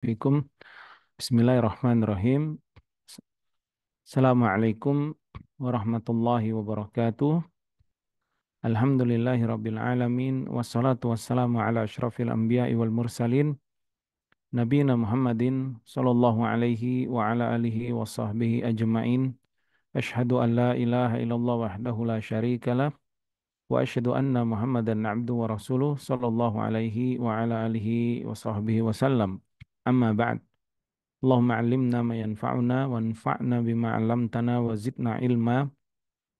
Assalamualaikum. Bismillahirrahmanirrahim. Assalamualaikum warahmatullahi wabarakatuh. Alhamdulillahi rabbil alamin. Wassalatu wassalamu ala ashrafil anbiya'i wal mursalin. Nabiyina Muhammadin sallallahu alaihi wa ala alihi wa sahbihi ajma'in. Ashhadu an la ilaha illallah wahdahu la syarika lah. Wa ashhadu anna Muhammadan abdu wa rasuluh sallallahu alaihi wa ala alihi wa sahbihi wasallam. Amma ba'd. Allahumma allimna ma yanfa'una wanfa'na bima 'allamtana wa zidna ilma.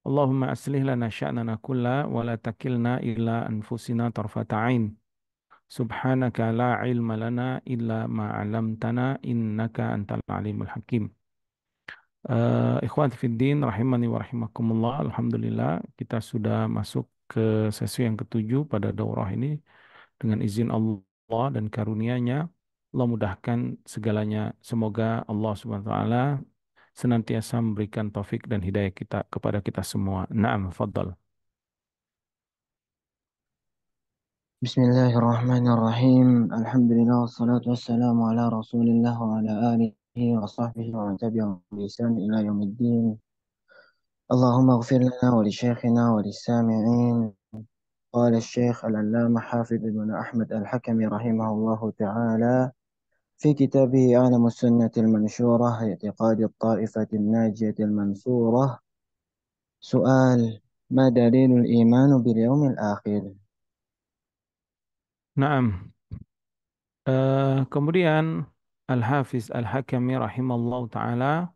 Allahumma aslih lana sya'nana kulla wa la takilna ila anfusina tarfata 'ain. Subhanaka la ilma lana illa ma 'allamtana innaka antal alimul hakim. Ikhwati fiddin rahimani wa rahimakumullah. Alhamdulillah kita sudah masuk ke sesi yang ketujuh pada daurah ini dengan izin Allah dan karunia-Nya. Allah mudahkan segalanya. Semoga Allah Subhanahu wa taala senantiasa memberikan taufik dan hidayah kita kepada kita semua. Naam, fadal. بسم الله الرحمن الرحيم الحمد لله والصلاة والسلام على رسول الله وعلى آله وصحبه ومن تبعهم بإحسان إلى يوم الدين. اللهم اغفر لنا ولشيخنا وللسامعين. قال الشيخ العلامة حافظ بن أحمد الحكمي رحمه الله تعالى في كتابه أعلم السنة المنشورة اعتقاد الطائفة الناجية المنصورة. سؤال: ما دليل الإيمان باليوم الآخر؟ Naam. Kemudian Al-Hafiz Al-Hakami rahimallahu taala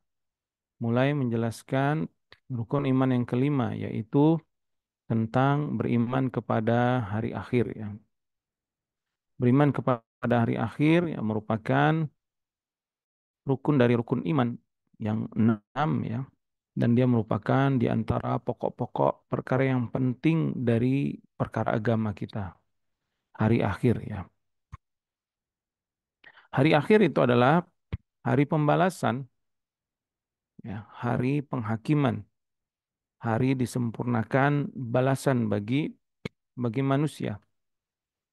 mulai menjelaskan rukun iman yang kelima, yaitu tentang beriman kepada hari akhir ya. Beriman kepada hari akhir yang merupakan rukun dari rukun iman yang enam ya. Dan dia merupakan di antara pokok-pokok perkara yang penting dari perkara agama kita. Hari akhir ya. Hari akhir itu adalah hari pembalasan, ya, hari penghakiman, hari disempurnakan balasan bagi manusia.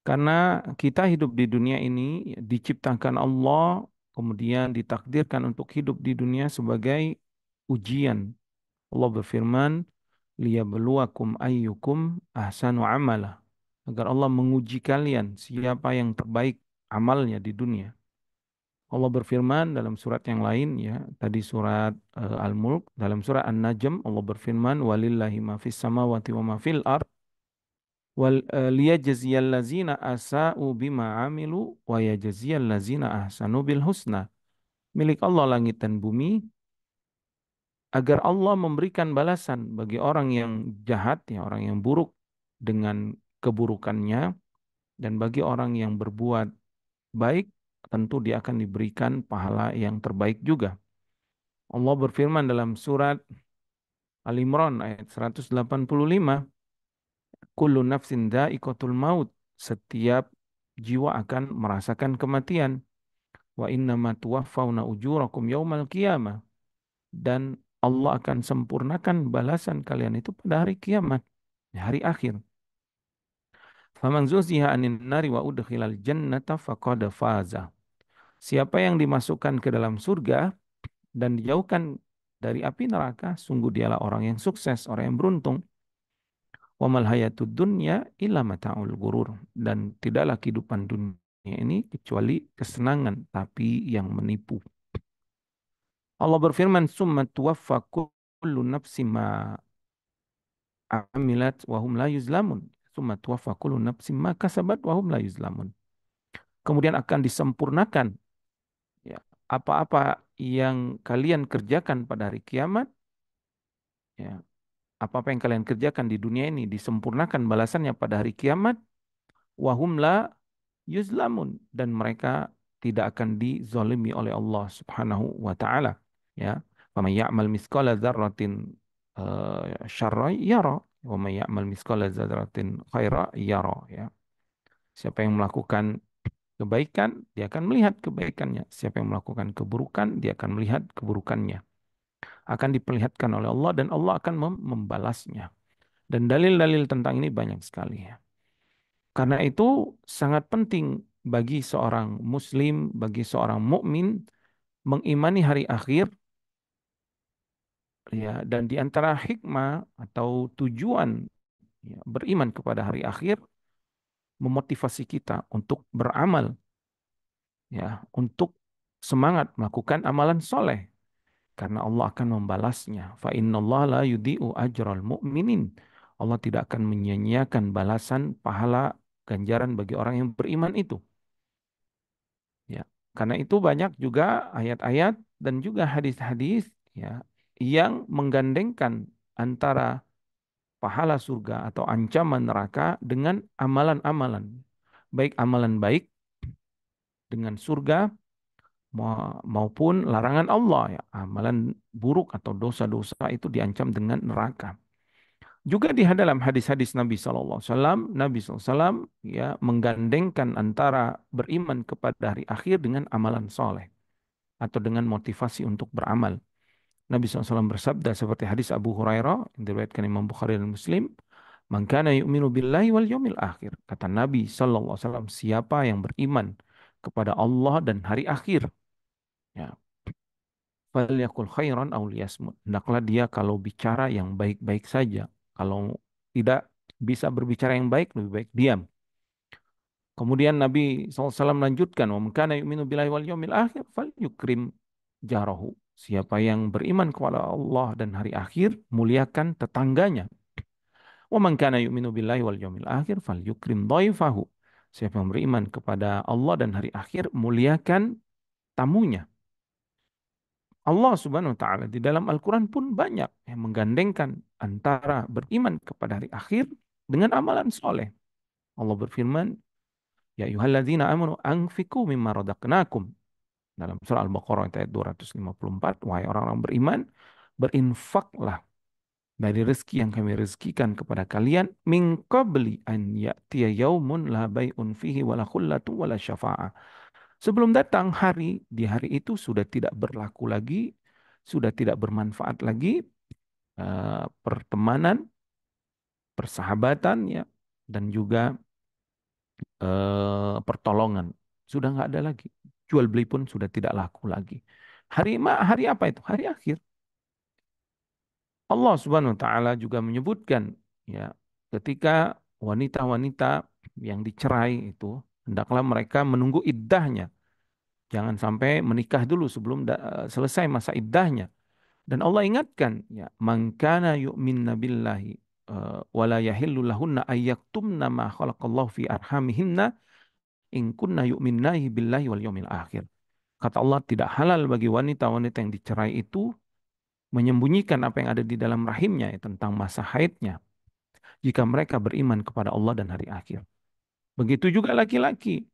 Karena kita hidup di dunia ini diciptakan Allah, kemudian ditakdirkan untuk hidup di dunia sebagai ujian. Allah berfirman, liyabluwakum ayyukum ahsanu amala. Agar Allah menguji kalian siapa yang terbaik amalnya di dunia. Allah berfirman dalam surat yang lain ya, tadi surat Al-Mulk, dalam surat An-Najm Allah berfirman walillahi ma fis samawati wa ma fil ard wal liyajziyal ladzina asa'u bima amilu wa yajziyal ladzina ahsanu bil husna. Milik Allah langit dan bumi agar Allah memberikan balasan bagi orang yang jahat ya, orang yang buruk dengan keburukannya, dan bagi orang yang berbuat baik tentu dia akan diberikan pahala yang terbaik juga. Allah berfirman dalam surat Al-Imran ayat 185, kullu nafsin dha'iqatul maut. Setiap jiwa akan merasakan kematian. Wa innama tuwaffawna ujurakum yaumal qiyamah. Dan Allah akan sempurnakan balasan kalian itu pada hari kiamat, di hari akhir. Faman zuziha anin nari wa udkhilal jannata faqad faza. Siapa yang dimasukkan ke dalam surga dan dijauhkan dari api neraka, sungguh dialah orang yang sukses, orang yang beruntung. Wa mal hayatud dunya illa mata'ul gurur. Dan tidaklah kehidupan dunia ini kecuali kesenangan tapi yang menipu. Allah berfirman, summa tuwaffa kullu nafsin ma amilat wa hum la yuzlamun. Summa tuwaffa kullu nafsin ma kasabat wa hum la yuzlamun. Kemudian akan disempurnakan ya, apa-apa yang kalian kerjakan pada hari kiamat, ya, apa-apa yang kalian kerjakan di dunia ini disempurnakan balasannya pada hari kiamat, wahum la yuzlamun, dan mereka tidak akan dizalimi oleh Allah Subhanahu wa taala, ya. Faman ya'mal mithqala dzarratin syarra yara wa may ya'mal mithqala dzarratin khaira yara, ya. Siapa yang melakukan kebaikan, dia akan melihat kebaikannya. Siapa yang melakukan keburukan, dia akan melihat keburukannya. Akan diperlihatkan oleh Allah dan Allah akan membalasnya. Dan dalil-dalil tentang ini banyak sekali ya. Karena itu sangat penting bagi seorang muslim, bagi seorang mukmin mengimani hari akhir, ya, dan di antara hikmah atau tujuan, ya, beriman kepada hari akhir memotivasi kita untuk beramal, ya, untuk semangat melakukan amalan soleh karena Allah akan membalasnya. Fa innallaha la yudhi'u ajral mu'minin. Allah tidak akan menyia-nyiakan balasan pahala ganjaran bagi orang yang beriman itu. Ya, karena itu banyak juga ayat-ayat dan juga hadis-hadis, ya, yang menggandengkan antara pahala surga atau ancaman neraka dengan amalan-amalan. Baik amalan baik dengan surga maupun larangan Allah, ya. Amalan buruk atau dosa-dosa itu diancam dengan neraka. Juga di dalam hadis-hadis Nabi SAW, Nabi SAW, ya, menggandengkan antara beriman kepada hari akhir dengan amalan soleh atau dengan motivasi untuk beramal. Nabi SAW bersabda seperti hadis Abu Hurairah yang diriwayatkan Imam Bukhari dan Muslim, "Man kana yu'minu billahi wal yawmil akhir." Kata Nabi SAW, siapa yang beriman kepada Allah dan hari akhir, ya, falyakul khairan aw liyasmut. Hendaklah dia kalau bicara yang baik-baik saja. Kalau tidak bisa berbicara yang baik, lebih baik diam. Kemudian Nabi SAW melanjutkan, "Wa man kana yu'minu billahi wal yawmil akhir falyukrim jarahu." Siapa yang beriman kepada Allah dan hari akhir, muliakan tetangganya. "Wa man kana yu'minu billahi wal yawmil akhir falyukrim dhaifahu." Siapa yang beriman kepada Allah dan hari akhir, muliakan tamunya. Allah Subhanahu wa taala di dalam Al-Qur'an pun banyak yang menggandengkan antara beriman kepada hari akhir dengan amalan soleh. Allah berfirman, "Ya ayyuhalladzina amanu anfiqu mimma razaqnakum." Dalam surah Al-Baqarah ayat 254, wahai orang-orang beriman, berinfaklah dari rezeki yang kami rezekikan kepada kalian min qabli an ya'tiya yaumun la bai'un fihi wala khullatu wala syafa'ah. Sebelum datang hari, di hari itu sudah tidak berlaku lagi, sudah tidak bermanfaat lagi pertemanan, persahabatan, ya, dan juga pertolongan. Sudah nggak ada lagi. Jual beli pun sudah tidak laku lagi. Hari apa itu? Hari akhir. Allah Subhanahu wa taala juga menyebutkan, ya, ketika wanita-wanita yang dicerai itu hendaklah mereka menunggu iddahnya. Jangan sampai menikah dulu sebelum selesai masa iddahnya. Dan Allah ingatkan, ya, man kana yu'minna billahi wa la yahillu lahunna ayyaktumna ma khalaqallahu fi arhamihinna in kunna yu'minnahi billahi wal yawmil akhir. Kata Allah, tidak halal bagi wanita-wanita yang dicerai itu menyembunyikan apa yang ada di dalam rahimnya, ya, tentang masa haidnya jika mereka beriman kepada Allah dan hari akhir. Begitu juga laki-laki,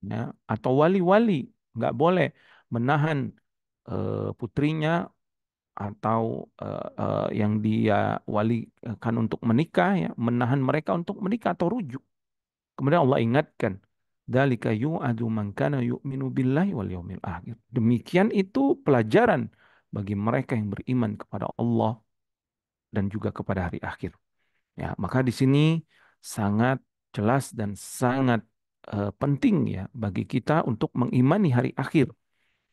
ya, atau wali-wali nggak boleh menahan putrinya atau yang dia walikan untuk menikah, ya, menahan mereka untuk menikah atau rujuk. Kemudian Allah ingatkan, "Dzalika yu'adu man kana yu'minu billahi wal yawmil akhir." Demikian itu pelajaran bagi mereka yang beriman kepada Allah dan juga kepada hari akhir. Ya, maka di sini sangat jelas dan sangat penting, ya, bagi kita untuk mengimani hari akhir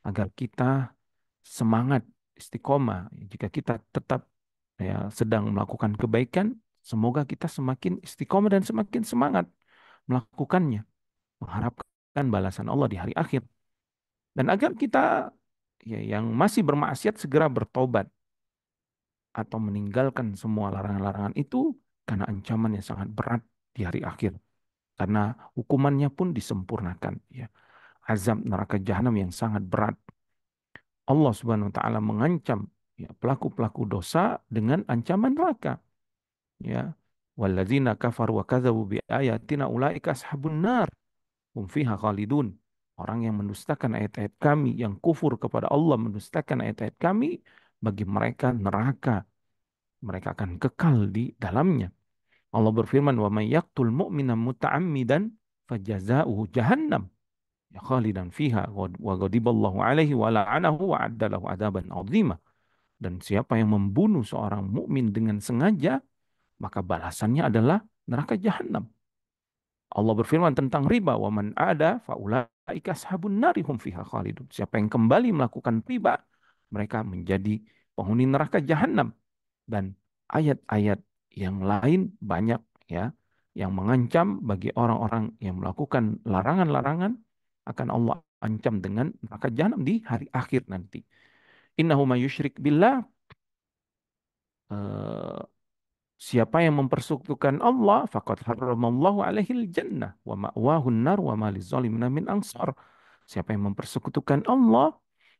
agar kita semangat istiqomah. Jika kita tetap, ya, sedang melakukan kebaikan, semoga kita semakin istiqomah dan semakin semangat melakukannya, mengharapkan balasan Allah di hari akhir. Dan agar kita, ya, yang masih bermaksiat segera bertobat atau meninggalkan semua larangan-larangan itu karena ancaman yang sangat berat di hari akhir. Karena hukumannya pun disempurnakan, ya. Azab neraka jahanam yang sangat berat. Allah Subhanahu wa taala mengancam, ya, pelaku-pelaku dosa dengan ancaman neraka, ya. Walladzina kafaru wa kadzabu bi ayatina ulaika ashabun nar hum fiha khalidun. Orang yang mendustakan ayat-ayat kami, yang kufur kepada Allah, mendustakan ayat-ayat kami, bagi mereka neraka. Mereka akan kekal di dalamnya. Allah berfirman, "Wa may yaqtul mu'mina muta'ammidan fajazauhu jahannam ya khalidan fiha wa ghadiballahu alaihi wa la'anahu wa adda lahu adzaban 'adzima." Dan siapa yang membunuh seorang mukmin dengan sengaja, maka balasannya adalah neraka jahanam. Allah berfirman tentang riba, "Wa man ada faulaika ashabun nari hum fiha khalidun." Siapa yang kembali melakukan riba, mereka menjadi penghuni neraka jahanam. Dan ayat-ayat yang lain banyak ya yang mengancam bagi orang-orang yang melakukan larangan-larangan akan Allah ancam dengan neraka jahanam di hari akhir nanti. Innahu may yusyrik billah, eh, siapa yang mempersekutukan Allah, faqad haramallahu alaihil jannah wa ma'wahun nar wa ma lizalimina min ansar. Siapa yang mempersekutukan Allah,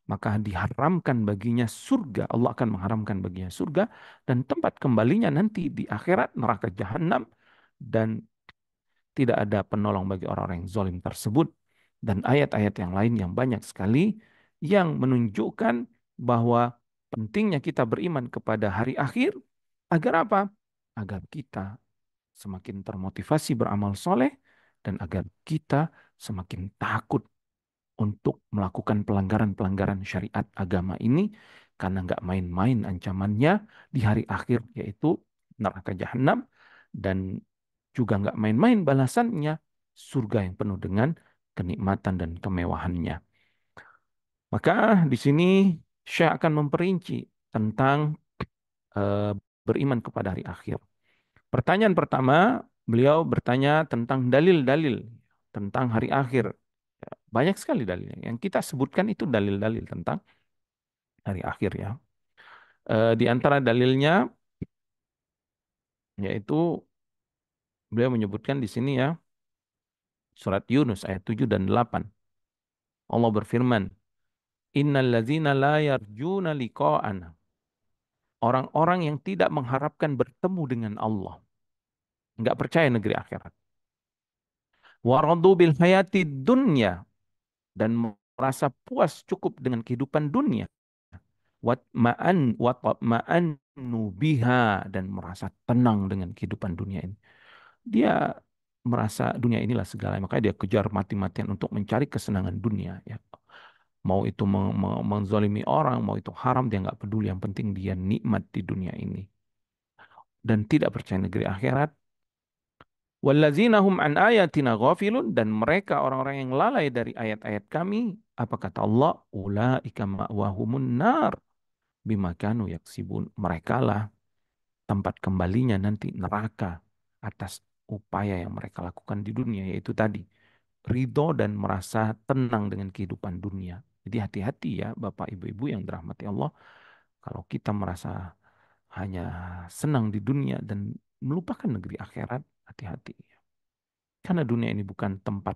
maka diharamkan baginya surga. Allah akan mengharamkan baginya surga dan tempat kembalinya nanti di akhirat neraka jahanam, dan tidak ada penolong bagi orang-orang yang zalim tersebut. Dan ayat-ayat yang lain yang banyak sekali yang menunjukkan bahwa pentingnya kita beriman kepada hari akhir agar apa? Agar kita semakin termotivasi beramal soleh dan agar kita semakin takut untuk melakukan pelanggaran-pelanggaran syariat agama ini, karena nggak main-main ancamannya di hari akhir, yaitu neraka jahanam, dan juga nggak main-main balasannya, surga yang penuh dengan kenikmatan dan kemewahannya. Maka di sini Syekh akan memperinci tentang eh, beriman kepada hari akhir. Pertanyaan pertama, beliau bertanya tentang dalil-dalil tentang hari akhir. Ya, banyak sekali dalilnya. Yang kita sebutkan itu dalil-dalil tentang hari akhir ya. Di antara dalilnya yaitu beliau menyebutkan di sini ya, surat Yunus ayat 7 dan 8. Allah berfirman, "Innal ladzina la yarjuna liqa'ana." Orang-orang yang tidak mengharapkan bertemu dengan Allah, nggak percaya negeri akhirat. Waradu bil hayati dunya, dan merasa puas cukup dengan kehidupan dunia. Watma'annu biha, dan merasa tenang dengan kehidupan dunia ini. Dia merasa dunia inilah segala, makanya dia kejar mati-matian untuk mencari kesenangan dunia ya. Mau itu menzalimi orang, mau itu haram, dia nggak peduli, yang penting dia nikmat di dunia ini dan tidak percaya negeri akhirat. Wallazina hum an ayatina ghafilun, dan mereka orang-orang yang lalai dari ayat-ayat kami. Apa kata Allah? Ulaika ma'wahumun nar bima kanu yaksibun. Mereka lah tempat kembalinya nanti neraka atas upaya yang mereka lakukan di dunia, yaitu tadi ridho dan merasa tenang dengan kehidupan dunia. Jadi hati-hati ya Bapak Ibu-Ibu yang dirahmati Allah, kalau kita merasa hanya senang di dunia dan melupakan negeri akhirat, hati-hati. Karena dunia ini bukan tempat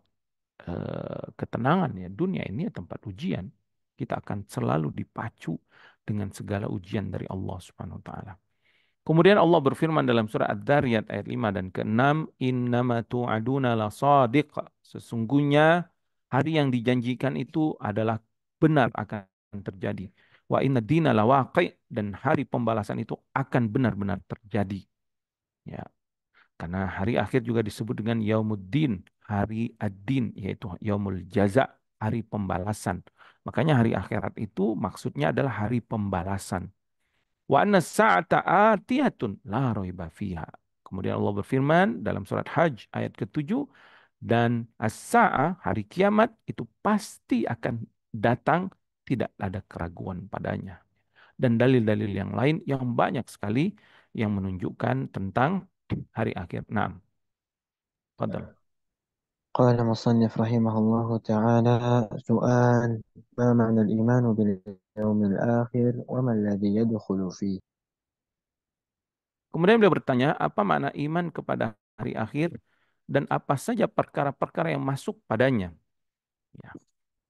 ketenangan ya. Dunia ini ya tempat ujian. Kita akan selalu dipacu dengan segala ujian dari Allah Subhanahu wa taala. Kemudian Allah berfirman dalam surah Ad-Dariyat ayat 5 dan ke-6, "Innama tu'aduna lasadiq." Sesungguhnya hari yang dijanjikan itu adalah benar, akan terjadi. Wa inna dina lawaqi, dan hari pembalasan itu akan benar-benar terjadi. Ya, karena hari akhir juga disebut dengan Yaumuddin, hari ad-din, yaitu Yaumul Jaza, hari pembalasan. Makanya hari akhirat itu maksudnya adalah hari pembalasan. Wa anna sa'ata atiyatun la raiba fiha. Kemudian Allah berfirman dalam surat Hajj ayat ke-7, dan as-sa'ah, hari kiamat itu pasti akan datang, tidak ada keraguan padanya. Dan dalil-dalil yang lain yang banyak sekali yang menunjukkan tentang hari akhir. Nah, fadal. قال المصنف رحمه الله تعالى: سؤال: ما معنى الإيمان باليوم الآخر وما الذي يدخل فيه؟ Kemudian beliau bertanya, apa makna iman kepada hari akhir dan apa saja perkara-perkara yang masuk padanya? Ya.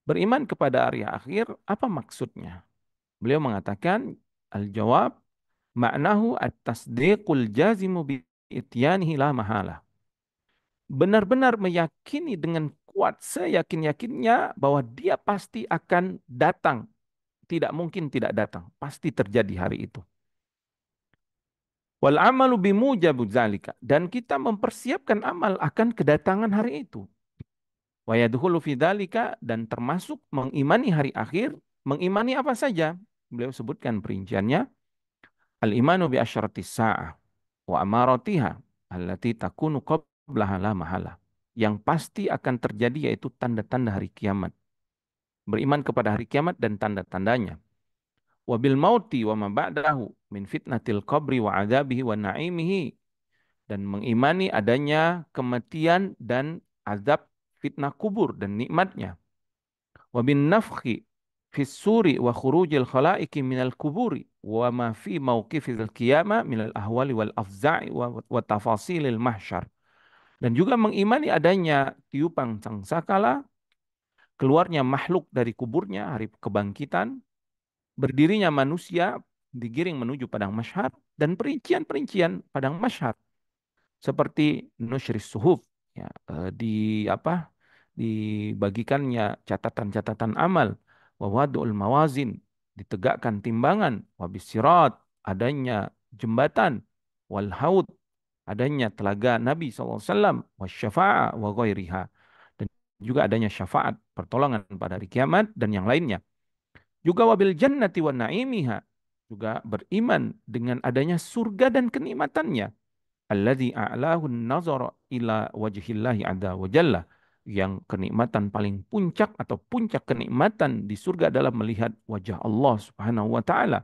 Beriman kepada hari akhir, apa maksudnya? Beliau mengatakan, al-jawab, maknahu at-tasdiqul jazimu bi ityanihi la mahala. Benar-benar meyakini dengan kuat, seyakin-yakinnya bahwa dia pasti akan datang. Tidak mungkin tidak datang. Pasti terjadi hari itu. Wal amalu bimujabu zalika. Dan kita mempersiapkan amal akan kedatangan hari itu. Wa yadkhulu fi dzalika, dan termasuk mengimani hari akhir, mengimani apa saja? Beliau sebutkan perinciannya, al-imanu bi asyratis sa'ah wa amaratiha allati takunu qablaha la mahala. yang pasti akan terjadi yaitu tanda-tanda hari kiamat. Beriman kepada hari kiamat dan tanda-tandanya. Wabil mauti wa ma ba'dahu min fitnatil qabri wa adabihi wa na'imihi, dan mengimani adanya kematian dan azab fitnah kubur dan nikmatnya. Wa bin nafkhi fis suri wa khurujil khalaiki minal kuburi wa ma fi mauqifil qiyamah minal ahwali wal afza'i wa tafasilil mahsyar. Dan juga mengimani adanya tiupan sangkakala, keluarnya makhluk dari kuburnya hari kebangkitan, berdirinya manusia digiring menuju padang mahsyar, dan perincian-perincian padang mahsyar seperti nusyris suhuf, ya, di apa dibagikannya catatan-catatan amal, wawadul mawazin, ditegakkan timbangan, wabisirat, adanya jembatan, wal haud, adanya telaga Nabi SAW, wasyafa'ah wa ghairiha, dan juga adanya syafaat pertolongan pada hari kiamat dan yang lainnya. Juga wabil jannati wa naimiha, juga beriman dengan adanya surga dan kenikmatannya. Alladzi a'lahu nazara ila wajhillahi azza wa jalla, yang kenikmatan paling puncak atau puncak kenikmatan di surga adalah melihat wajah Allah Subhanahu wa taala.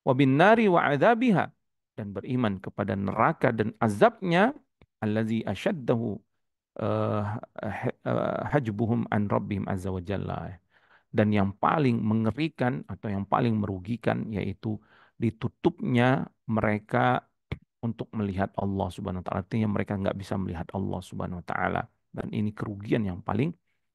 Wa bin nari wa adzabiha, dan beriman kepada neraka dan azabnya. Allazi ashaddahu hajbuhum an rabbihim azza wa jalla, dan yang paling mengerikan atau yang paling merugikan yaitu ditutupnya mereka untuk melihat Allah Subhanahu wa taala. Artinya mereka nggak bisa melihat Allah Subhanahu wa taala. Dan ini kerugian yang paling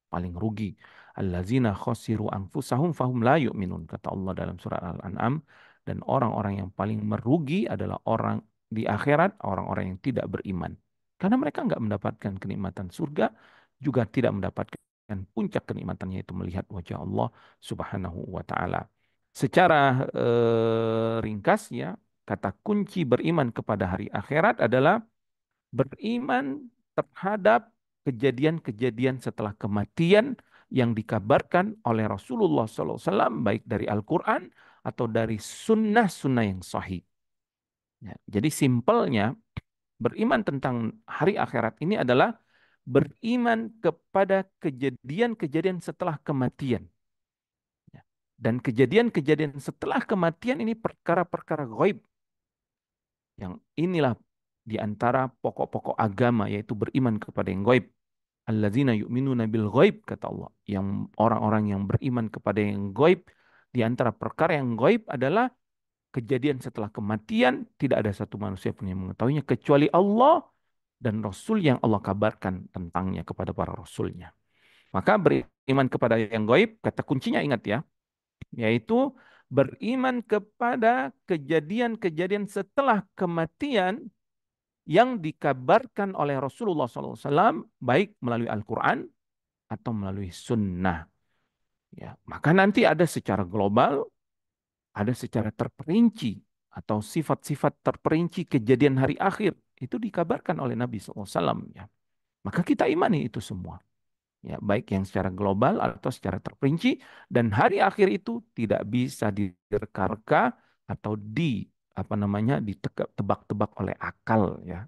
paling rugi. Allazina khasiru anfusahum fahum la yu'minun, kata Allah dalam surat Al-An'am. Dan orang-orang yang paling merugi adalah orang di akhirat, orang-orang yang tidak beriman. Karena mereka nggak mendapatkan kenikmatan surga, juga tidak mendapatkan puncak kenikmatannya itu melihat wajah Allah Subhanahu wa taala. Secara ringkas ya, kata kunci beriman kepada hari akhirat adalah beriman terhadap kejadian-kejadian setelah kematian yang dikabarkan oleh Rasulullah SAW, baik dari Al-Quran atau dari sunnah-sunnah yang sahih. Ya, jadi simpelnya beriman tentang hari akhirat ini adalah beriman kepada kejadian-kejadian setelah kematian. Ya. Dan kejadian-kejadian setelah kematian ini perkara-perkara gaib, yang inilah di antara pokok-pokok agama, yaitu beriman kepada yang gaib. Alladzina yu'minuna bil ghaib, kata Allah. Yang orang-orang yang beriman kepada yang gaib, di antara perkara yang gaib adalah kejadian setelah kematian, tidak ada satu manusia pun yang mengetahuinya kecuali Allah dan Rasul yang Allah kabarkan tentangnya kepada para Rasulnya. Maka beriman kepada yang gaib, kata kuncinya ingat ya, yaitu beriman kepada kejadian-kejadian setelah kematian yang dikabarkan oleh Rasulullah SAW, baik melalui Al-Quran atau melalui sunnah. Ya, maka nanti ada secara global, ada secara terperinci, atau sifat-sifat terperinci kejadian hari akhir. Itu dikabarkan oleh Nabi SAW. Ya. Maka kita imani itu semua. Ya, baik yang secara global atau secara terperinci, dan hari akhir itu tidak bisa direka-reka atau ditebak-tebak oleh akal, ya,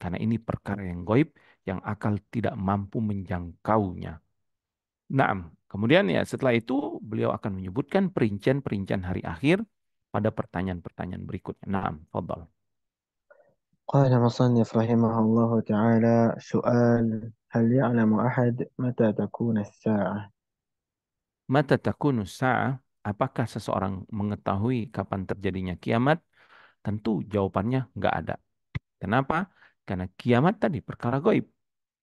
karena ini perkara yang gaib yang akal tidak mampu menjangkaunya. Naam. Kemudian ya setelah itu beliau akan menyebutkan perincian-perincian hari akhir pada pertanyaan-pertanyaan berikutnya. Naam, fadal. قال مصنف رحمه الله تعالى: سؤال: هل يعلم أحد متى تكون الساعة؟ Mata takunus sa'ah, apakah seseorang mengetahui kapan terjadinya kiamat? Tentu jawabannya nggak ada. Kenapa? Karena kiamat tadi perkara gaib.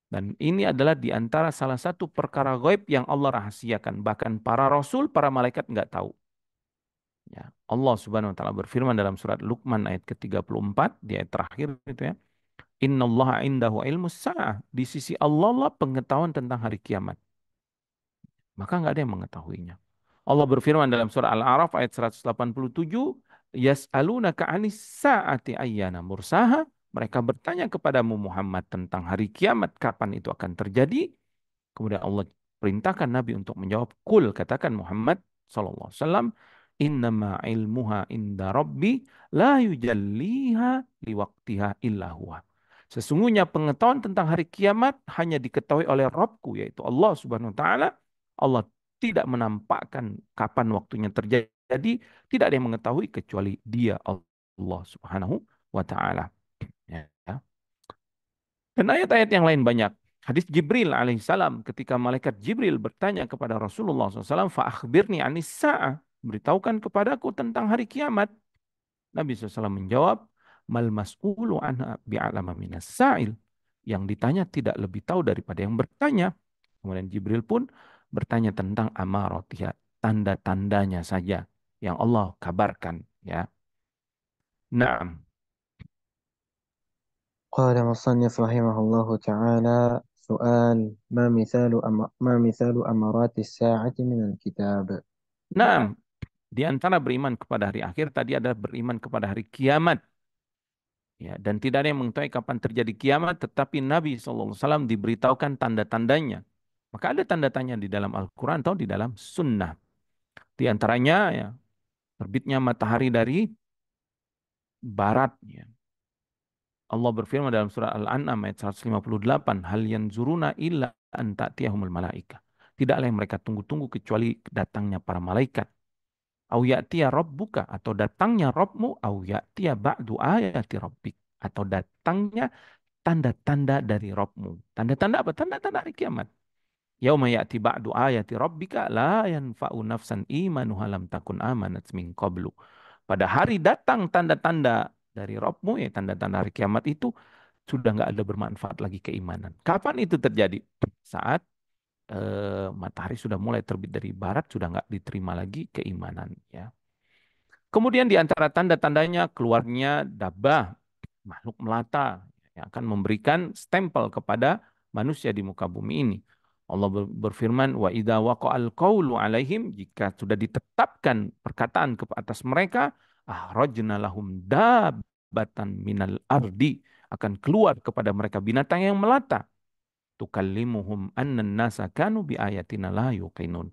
Dan ini adalah di antara salah satu perkara gaib yang Allah rahasiakan. Bahkan para rasul, para malaikat nggak tahu. Ya, Allah Subhanahu wa taala berfirman dalam surat Luqman ayat ke-34 di ayat terakhir itu ya. Innallaha indahu ilmus sa'ah. Di sisi Allah lah pengetahuan tentang hari kiamat. Maka nggak ada yang mengetahuinya. Allah berfirman dalam surah Al-A'raf ayat 187, Yas'alunaka 'anis sa'ati ayyana mursaha. Mereka bertanya kepadamu Muhammad tentang hari kiamat, kapan itu akan terjadi? Kemudian Allah perintahkan Nabi untuk menjawab, Kul, katakan Muhammad sallallahu alaihi wasallam, innama ilmuha inda rabbi la yujalliha liwaktiha illa huwa. Sesungguhnya pengetahuan tentang hari kiamat hanya diketahui oleh Rabbku, yaitu Allah Subhanahu wa taala. Allah tidak menampakkan kapan waktunya terjadi, tidak ada yang mengetahui kecuali Dia, Allah Subhanahu wa taala. Ya. Dan ayat-ayat yang lain banyak. Hadis Jibril alaihissalam ketika malaikat Jibril bertanya kepada Rasulullah SAW, "Fa'akhbirni anis sa'ah." Beritahukan kepadaku tentang hari kiamat. Nabi SAW menjawab, "Mal mas'ulu anha bi'alama minas sa'il." Yang ditanya tidak lebih tahu daripada yang bertanya. Kemudian Jibril pun bertanya tentang amaratiha, tanda-tandanya saja yang Allah kabarkan. Ya, nah, قال المصنف رحمه الله تعالى: سؤال: ما مثال أمارات الساعة من الكتاب؟ nah, di antara beriman kepada hari akhir tadi adalah beriman kepada hari kiamat. Ya, dan tidak ada yang mengetahui kapan terjadi kiamat, tetapi Nabi SAW diberitahukan tanda-tandanya. Maka ada tanda-tanya di dalam Al-Quran atau di dalam Sunnah. Di antaranya ya, terbitnya matahari dari barat. Ya. Allah berfirman dalam surah Al-An'am ayat 158, "Hal yanzuruna illa an ta'tiyahumul malaika." Tidaklah yang mereka tunggu-tunggu kecuali datangnya para malaikat. Au ya'tiya rabbuka, atau datangnya Rabbmu, au ya'tiya ba'du ayati rabbik, atau datangnya tanda-tanda dari Rabbmu. Tanda-tanda apa? Tanda-tanda hari kiamat. Yauma ya'ti ba'du ayati rabbika la yanfa'u nafsan imanuha lam takun amanat min qablu. Pada hari datang tanda-tanda dari Rabbmu, ya tanda-tanda hari kiamat itu sudah nggak ada bermanfaat lagi keimanan. Kapan itu terjadi? Saat matahari sudah mulai terbit dari barat, sudah nggak diterima lagi keimanan. Ya. Kemudian di antara tanda-tandanya keluarnya dabah, makhluk melata, yang akan memberikan stempel kepada manusia di muka bumi ini. Allah berfirman, wa idza waqa'al qawlu alaihim, jika sudah ditetapkan perkataan ke atas mereka, ahrajna lahum dabbatan minal ardi, akan keluar kepada mereka binatang yang melata. Tukallimuhum annan nasa kanu bi ayatina la yuqinun.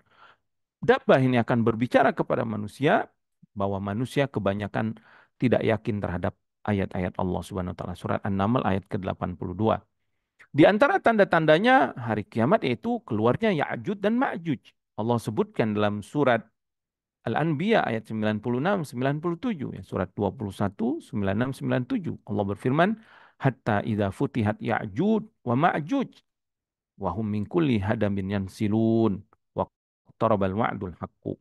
Dabbah ini akan berbicara kepada manusia bahwa manusia kebanyakan tidak yakin terhadap ayat-ayat Allah Subhanahu wa taala. Surat An-Naml ayat ke-82. Di antara tanda-tandanya hari kiamat yaitu keluarnya Ya'juj dan Ma'juj. Allah sebutkan dalam surat Al-Anbiya ayat 96 97 ya, surat 21 96 97. Allah berfirman, "Hatta idza futihat Ya'juj wa Ma'juj wa hum min kulli hadamin yansilun wa qarabal wa'dul haqqu."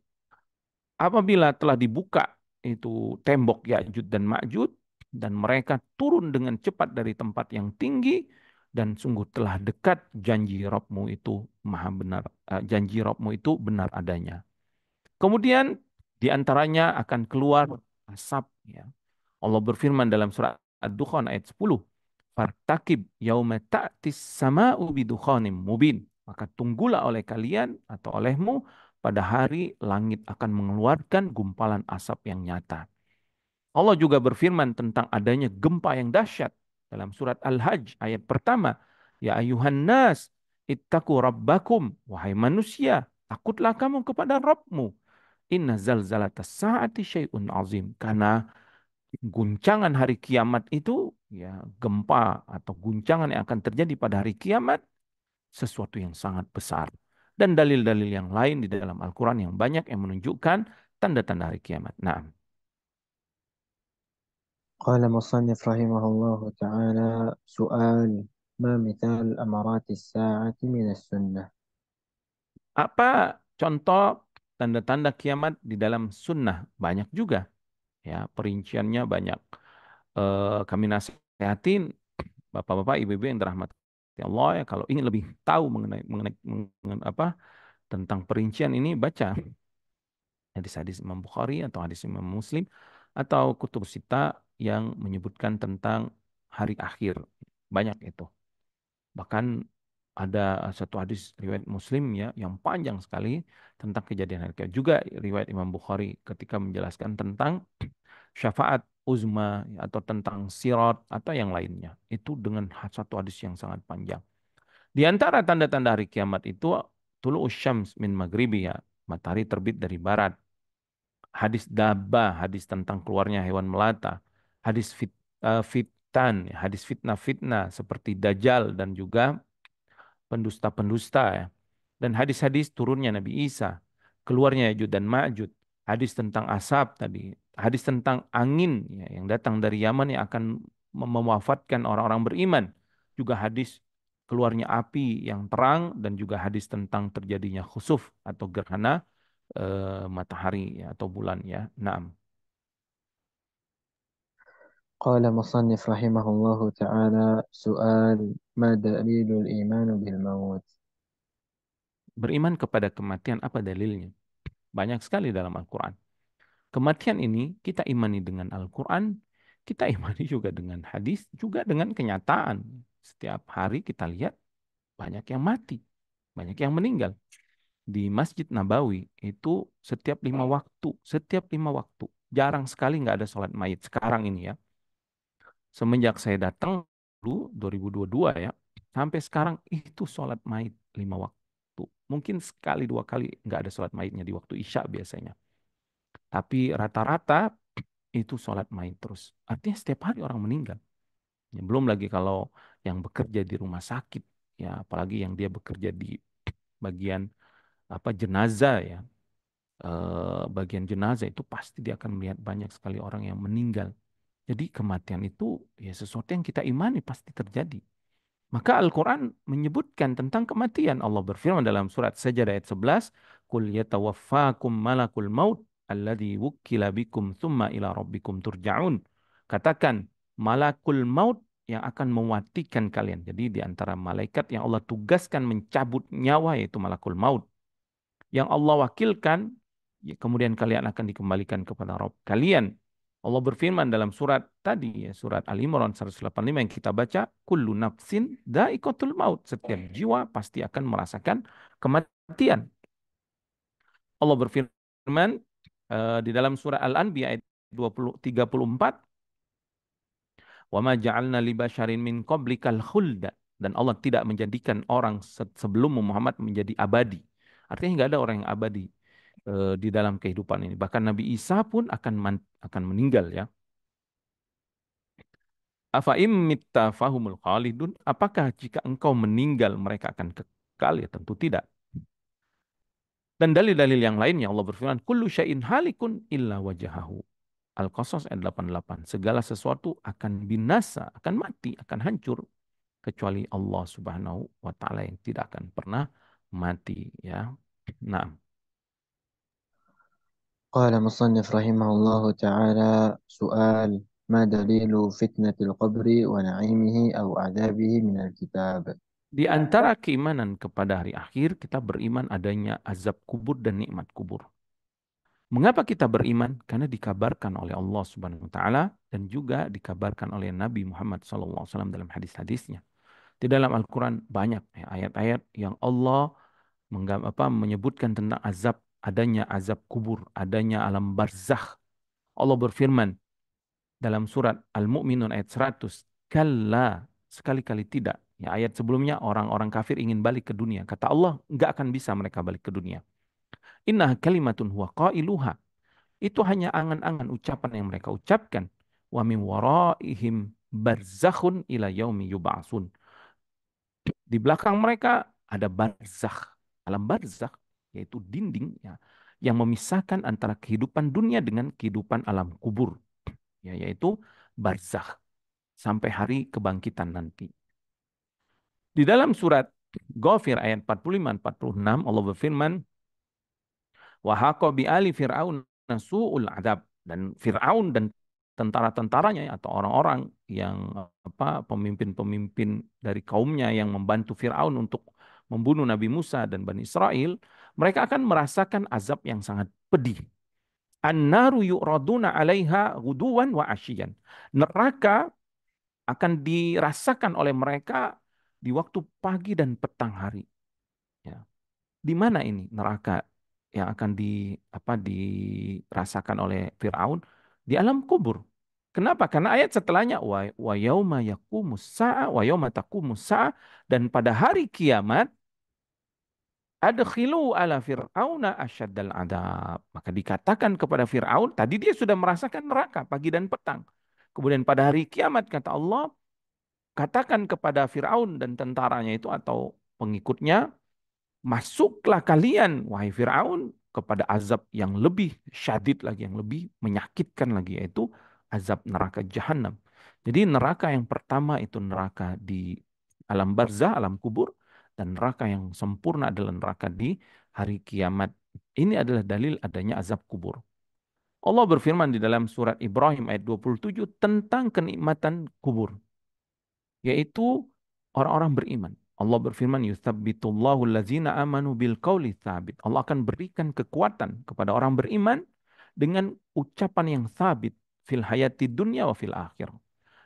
Apabila telah dibuka itu tembok Ya'juj dan Ma'juj dan mereka turun dengan cepat dari tempat yang tinggi dan sungguh telah dekat janji Rabbmu itu maha benar, janji Rabbmu itu benar adanya. Kemudian di antaranya akan keluar asap ya. Allah berfirman dalam surat Ad-Dukhan ayat 10, "Fartakib yauma ta'tis sama'u bidukhanim mubin." Maka tunggulah oleh kalian atau olehmu pada hari langit akan mengeluarkan gumpalan asap yang nyata. Allah juga berfirman tentang adanya gempa yang dahsyat dalam surat Al-Hajj ayat pertama. Ya ayuhan nas, ittaqu rabbakum. Wahai manusia, takutlah kamu kepada Rabbmu. Inna zalzalatas saati syai'un azim. Karena guncangan hari kiamat itu, ya gempa atau guncangan yang akan terjadi pada hari kiamat, sesuatu yang sangat besar. Dan dalil-dalil yang lain di dalam Al-Quran yang banyak yang menunjukkan tanda-tanda hari kiamat. Nah, قال المصنف رحمه الله تعالى: سؤال: ما مثال أمارات الساعة من السنة؟ apa contoh tanda-tanda kiamat di dalam sunnah? Banyak juga. Ya, perinciannya banyak. Kami nasihatin bapak-bapak, ibu-ibu yang dirahmati Allah ya, kalau ingin lebih tahu mengenai apa tentang perincian ini, baca hadis-hadis Imam Bukhari atau hadis Imam Muslim atau kutub sita yang menyebutkan tentang hari akhir. Banyak itu. Bahkan ada satu hadis riwayat Muslim ya yang panjang sekali tentang kejadian hari kiamat. Juga riwayat Imam Bukhari ketika menjelaskan tentang syafaat uzma ya, atau tentang sirat atau yang lainnya. Itu dengan satu hadis yang sangat panjang. Di antara tanda-tanda hari kiamat itu tulu syams min maghribi ya, matahari terbit dari barat. Hadis dabah, hadis tentang keluarnya hewan melata. Hadis fitan, ya, hadis fitnah-fitnah seperti Dajjal dan juga pendusta-pendusta ya. Dan hadis-hadis turunnya Nabi Isa, keluarnya Ya'juj dan Ma'juj, hadis tentang asap tadi, hadis tentang angin ya, yang datang dari Yaman yang akan mewafatkan orang-orang beriman, juga hadis keluarnya api yang terang dan juga hadis tentang terjadinya khusuf atau gerhana matahari ya, atau bulan ya. Naam. قال مصنف رحمه الله تعالى: سؤال: ما دليل الإيمان بالموت؟ Beriman kepada kematian apa dalilnya? Banyak sekali dalam Al-Quran. Kematian ini kita imani dengan Al-Quran, kita imani juga dengan hadis, juga dengan kenyataan. Setiap hari kita lihat banyak yang mati, banyak yang meninggal. Di Masjid Nabawi itu setiap 5 waktu. Jarang sekali nggak ada sholat mayit sekarang ini ya. Semenjak saya datang dulu 2022 ya, sampai sekarang itu sholat mayit 5 waktu. Mungkin sekali 2 kali nggak ada sholat mayitnya di waktu Isya biasanya. Tapi rata-rata itu sholat mayit terus. Artinya setiap hari orang meninggal. Ya, belum lagi kalau yang bekerja di rumah sakit, ya apalagi yang dia bekerja di bagian apa jenazah ya. Bagian jenazah itu pasti dia akan melihat banyak sekali orang yang meninggal. Jadi kematian itu ya sesuatu yang kita imani pasti terjadi. Maka Al-Quran menyebutkan tentang kematian. Allah berfirman dalam surat Sajdah ayat 11, "Qul yatawaffakum malakul maut alladhi wukkila bikum thumma ila rabbikum turja'un." Katakan, malakul maut yang akan mematikan kalian. Jadi di antara malaikat yang Allah tugaskan mencabut nyawa yaitu malakul maut. Yang Allah wakilkan, ya, kemudian kalian akan dikembalikan kepada Rabb kalian. Allah berfirman dalam surat tadi, ya, surat Al-Imran 185 yang kita baca, kullu nafsin dha'iqatul maut. Setiap jiwa pasti akan merasakan kematian. Allah berfirman di dalam surah Al-Anbiya ayat 34, wa ma ja'alna li basyarin min qablikal khulda. Dan Allah tidak menjadikan orang sebelum Muhammad menjadi abadi. Artinya nggak ada orang yang abadi di dalam kehidupan ini. Bahkan Nabi Isa pun akan meninggal ya. Afa imitta fahumul khalidun. Apakah jika engkau meninggal mereka akan kekal? Ya tentu tidak. Dan dalil-dalil yang lainnya Allah berfirman, kullu syai'in halikun illa wajahahu. Al-Qasas ayat 88. Segala sesuatu akan binasa, akan mati, akan hancur kecuali Allah Subhanahu wa taala yang tidak akan pernah mati ya. Nah, قال مصنف رحمه الله تعالى: سؤال: ما دليل فتنة القبر ونعيمه أو عذابه من الكتاب؟ di antara keimanan kepada hari akhir kita beriman adanya azab kubur dan nikmat kubur. Mengapa kita beriman? Karena dikabarkan oleh Allah Subhanahu wa taala dan juga dikabarkan oleh Nabi Muhammad SAW dalam hadis-hadisnya. Di dalam Al-Qur'an banyak ya, ayat-ayat yang Allah menyebutkan tentang azab, adanya azab kubur, adanya alam barzakh. Allah berfirman dalam surat Al-Mu'minun ayat 100, "Kalla, sekali-kali tidak." Ya, ayat sebelumnya orang-orang kafir ingin balik ke dunia. Kata Allah, enggak akan bisa mereka balik ke dunia. Inna kalimatun huwa qailuha. Itu hanya angan-angan ucapan yang mereka ucapkan. Wa min waraihim barzakhun ila yaumi yub'atsun. Di belakang mereka ada barzakh. Alam barzakh yaitu dinding ya, yang memisahkan antara kehidupan dunia dengan kehidupan alam kubur, ya, yaitu barzakh sampai hari kebangkitan nanti. Di dalam surat Ghafir ayat 45-46 Allah berfirman, wa haqa bi ali fir'aun su'ul adab. Dan Fir'aun dan tentara-tentaranya atau orang-orang yang pemimpin-pemimpin dari kaumnya yang membantu Fir'aun untuk membunuh Nabi Musa dan Bani Israel, mereka akan merasakan azab yang sangat pedih. An-naru yu'raduna 'alaiha ghuduwan wa asyian. Neraka akan dirasakan oleh mereka di waktu pagi dan petang hari. Ya. Di mana ini neraka yang akan dirasakan oleh Firaun? Di alam kubur. Kenapa? Karena ayat setelahnya wa yauma yaqumus sa'a wa yauma taqumus sa'a, dan pada hari kiamat adkhilu ala fir'auna asyaddal adab. Maka dikatakan kepada Firaun, tadi dia sudah merasakan neraka pagi dan petang. Kemudian pada hari kiamat kata Allah, katakan kepada Firaun dan tentaranya itu atau pengikutnya, masuklah kalian, wahai Firaun, kepada azab yang lebih syadid lagi, yang lebih menyakitkan lagi, yaitu azab neraka jahanam. Jadi neraka yang pertama itu neraka di alam barzah, alam kubur, dan neraka yang sempurna adalah neraka di hari kiamat. Ini adalah dalil adanya azab kubur. Allah berfirman di dalam surat Ibrahim ayat 27 tentang kenikmatan kubur, yaitu orang-orang beriman. Allah berfirman, "Yutsabbitullahu allazina amanu bil qauli tsabit." Allah akan berikan kekuatan kepada orang beriman dengan ucapan yang sabit fil hayati dunya wa fil akhir.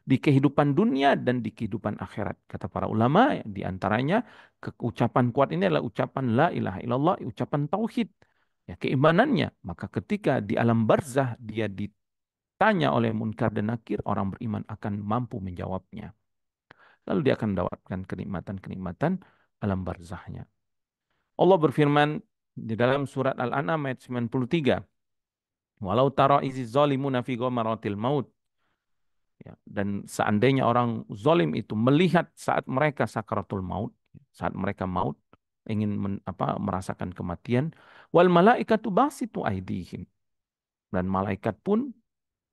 Di kehidupan dunia dan di kehidupan akhirat. Kata para ulama, di antaranya ucapan kuat ini adalah ucapan la ilaha illallah, ucapan tauhid. Ya, keimanannya. Maka ketika di alam barzah dia ditanya oleh munkar dan nakir, orang beriman akan mampu menjawabnya. Lalu dia akan mendapatkan kenikmatan-kenikmatan alam barzahnya. Allah berfirman di dalam surat Al-An'am ayat 93, "Walau tara izi zalimuna fi ghamaratil maut." Ya, dan seandainya orang zalim itu melihat saat mereka sakaratul maut, saat mereka maut, ingin merasakan kematian, wal malaikatu basitu aidihim, dan malaikat pun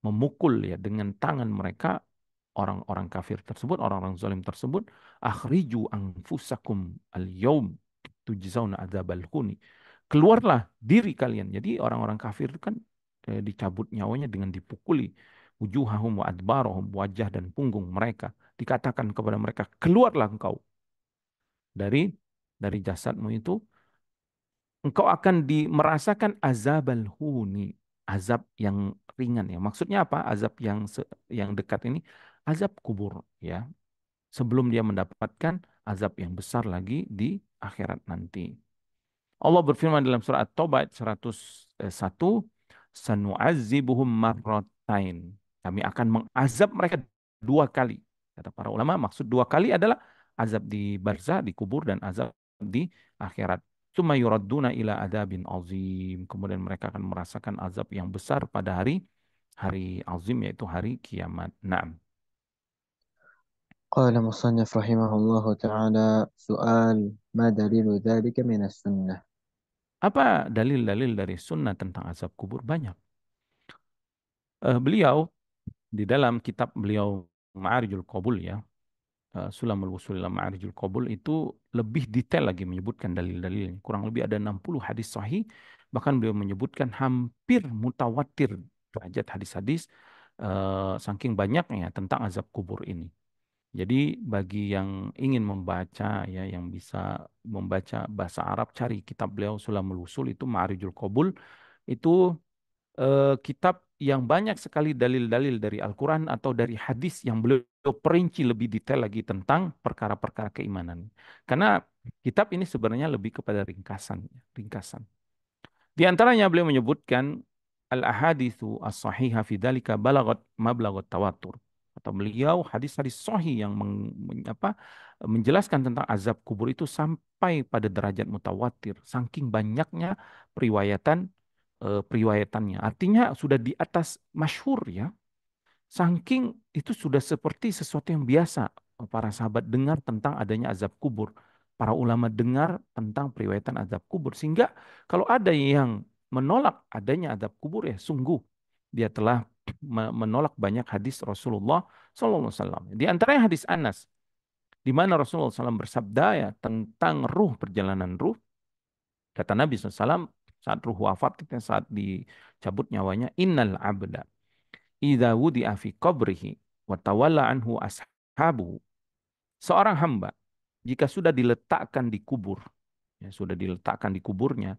memukul ya dengan tangan mereka orang-orang kafir tersebut, orang-orang zalim tersebut, akhriju anfusakum al-yaum tujzauna adzabal huni. Keluarlah diri kalian. Jadi orang-orang kafir itu kan dicabut nyawanya dengan dipukuli wujuhahum wa adbarahum, wajah dan punggung mereka. Dikatakan kepada mereka, keluarlah engkau dari jasadmu itu, engkau akan merasakan azabal huni, azab yang ringan ya. Maksudnya apa? Azab yang yang dekat ini azab kubur ya. Sebelum dia mendapatkan azab yang besar lagi di akhirat nanti. Allah berfirman dalam surat At-Taubah ayat 101, "Sanu'adzibuhum marratain." Kami akan mengazab mereka dua kali. Kata para ulama, maksud dua kali adalah azab di barzah, di kubur, dan azab di akhirat. Tsumma yuradduna ila adabin azim. Kemudian mereka akan merasakan azab yang besar pada hari azim, yaitu hari kiamat. Naam. قال مصنف رحمه الله تعالى: سؤال: ما دليل ذلك من السنة؟ Apa dalil-dalil dari sunnah tentang azab kubur? Banyak. Beliau di dalam kitab beliau Ma'arijul Qabul ya, Sulamul Wusul ila Ma'arijul Qabul itu lebih detail lagi menyebutkan dalil-dalilnya. Kurang lebih ada 60 hadis sahih, bahkan beliau menyebutkan hampir mutawatir derajat hadis-hadis saking banyaknya tentang azab kubur ini. Jadi bagi yang ingin membaca ya, yang bisa membaca bahasa Arab, cari kitab beliau Sulamul Wusul itu Ma'arijul Qabul, itu kitab yang banyak sekali dalil-dalil dari Al-Quran atau dari hadis yang beliau perinci lebih detail lagi tentang perkara-perkara keimanan. Karena kitab ini sebenarnya lebih kepada ringkasan, ringkasan. Di antaranya beliau menyebutkan al-ahaditsu as-sahihah fi dzalika balagat mablagat tawatur. Kata beliau, hadis-hadis sahih yang menjelaskan tentang azab kubur itu sampai pada derajat mutawatir, saking banyaknya periwayatan periwayatannya. Artinya sudah di atas masyhur ya. Saking itu sudah seperti sesuatu yang biasa para sahabat dengar tentang adanya azab kubur. Para ulama dengar tentang periwayatan azab kubur. Sehingga kalau ada yang menolak adanya azab kubur ya sungguh dia telah menolak banyak hadis Rasulullah SAW. Di antaranya hadis Anas, di mana Rasulullah SAW bersabda ya tentang ruh, perjalanan ruh. Kata Nabi SAW saat ruh wafat, saat dicabut nyawanya, innal abda idza wudi'a fi qabrihi wa tawalla anhu ashabu. Seorang hamba jika sudah diletakkan di kubur, ya sudah diletakkan di kuburnya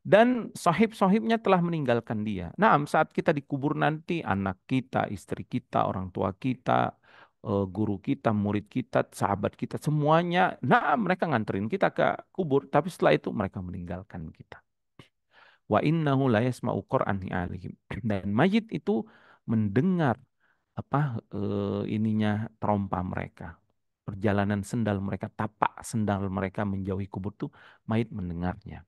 dan sahib-sahibnya telah meninggalkan dia. Nah, saat kita dikubur nanti anak kita, istri kita, orang tua kita, guru kita, murid kita, sahabat kita, semuanya, nah mereka nganterin kita ke kubur, tapi setelah itu mereka meninggalkan kita. Wa innahu la yasma'u Qur'an alihim. Dan mayit itu mendengar ininya trompa mereka. Perjalanan sendal mereka, tapak sendal mereka menjauhi kubur itu mayit mendengarnya.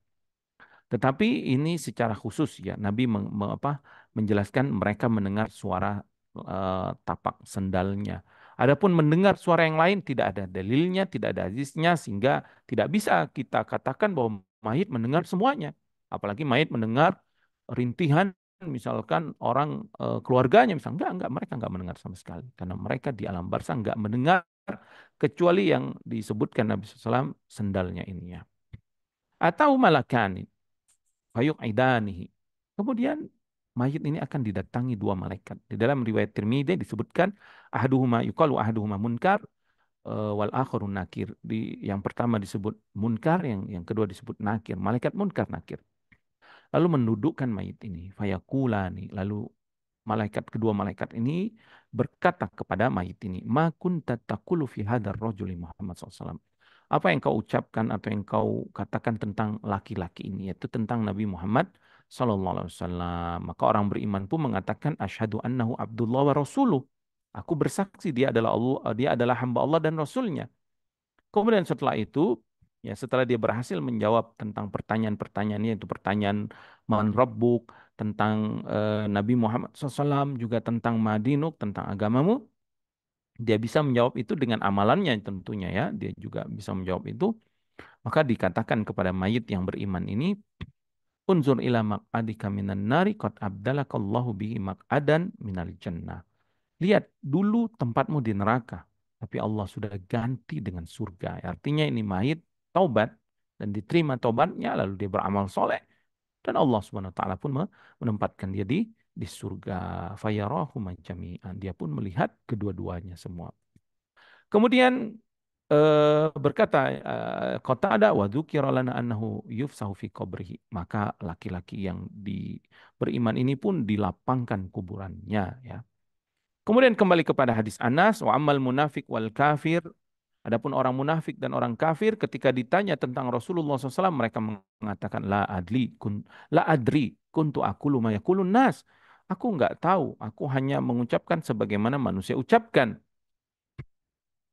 Tetapi ini secara khusus ya Nabi menjelaskan mereka mendengar suara tapak sendalnya. Adapun mendengar suara yang lain tidak ada dalilnya, tidak ada hadisnya sehingga tidak bisa kita katakan bahwa mayit mendengar semuanya. Apalagi mayit mendengar rintihan misalkan orang keluarganya misalnya enggak mereka enggak mendengar sama sekali karena mereka di alam barzah enggak mendengar kecuali yang disebutkan Nabi SAW sendalnya ini ya. Atau malakani fayu'idanihi. Kemudian mayit ini akan didatangi dua malaikat. Di dalam riwayat Tirmidzi disebutkan ahaduhuma yuqalu ahaduhuma munkar wal akharu nakir. Yang pertama disebut munkar, yang kedua disebut nakir. Malaikat munkar nakir. Lalu mendudukkan mayit ini, fayakulani. Lalu kedua malaikat ini berkata kepada mayit ini, ma kunta taqulu fi hadzal rajuli Muhammad SAW. Apa yang kau ucapkan atau yang kau katakan tentang laki-laki ini, yaitu tentang Nabi Muhammad SAW. Maka orang beriman pun mengatakan asyhadu annahu Abdullah wa rasuluh. Aku bersaksi dia adalah Allah, dia adalah hamba Allah dan Rasulnya. Kemudian setelah itu, ya setelah dia berhasil menjawab tentang pertanyaan-pertanyaannya, itu pertanyaan man rabbuk, tentang Nabi Muhammad SAW, juga tentang Madinuk, tentang agamamu, dia bisa menjawab itu dengan amalannya tentunya ya, dia juga bisa menjawab itu. Maka dikatakan kepada mayit yang beriman ini, unzur ila maq'adika minan nari qad abdalakallahu bihi maq'adan minal jannah. Lihat dulu tempatmu di neraka, tapi Allah sudah ganti dengan surga. Artinya ini mayit taubat dan diterima taubatnya, lalu dia beramal soleh dan Allah Subhanahu Wa Taala pun menempatkan dia di surga. Fayarahuma jami'an. Dia pun melihat kedua-duanya semua. Kemudian berkata Qatadah wa dzukira lana annahu yufsahu fi qabrihi. Maka laki-laki yang beriman ini pun dilapangkan kuburannya ya. Kemudian kembali kepada hadis Anas, wa ammal munafik wal kafir. Adapun orang munafik dan orang kafir ketika ditanya tentang Rasulullah SAW, mereka mengatakan la adri kuntu aqulu ma yaqulun nas. Aku enggak tahu, aku hanya mengucapkan sebagaimana manusia ucapkan.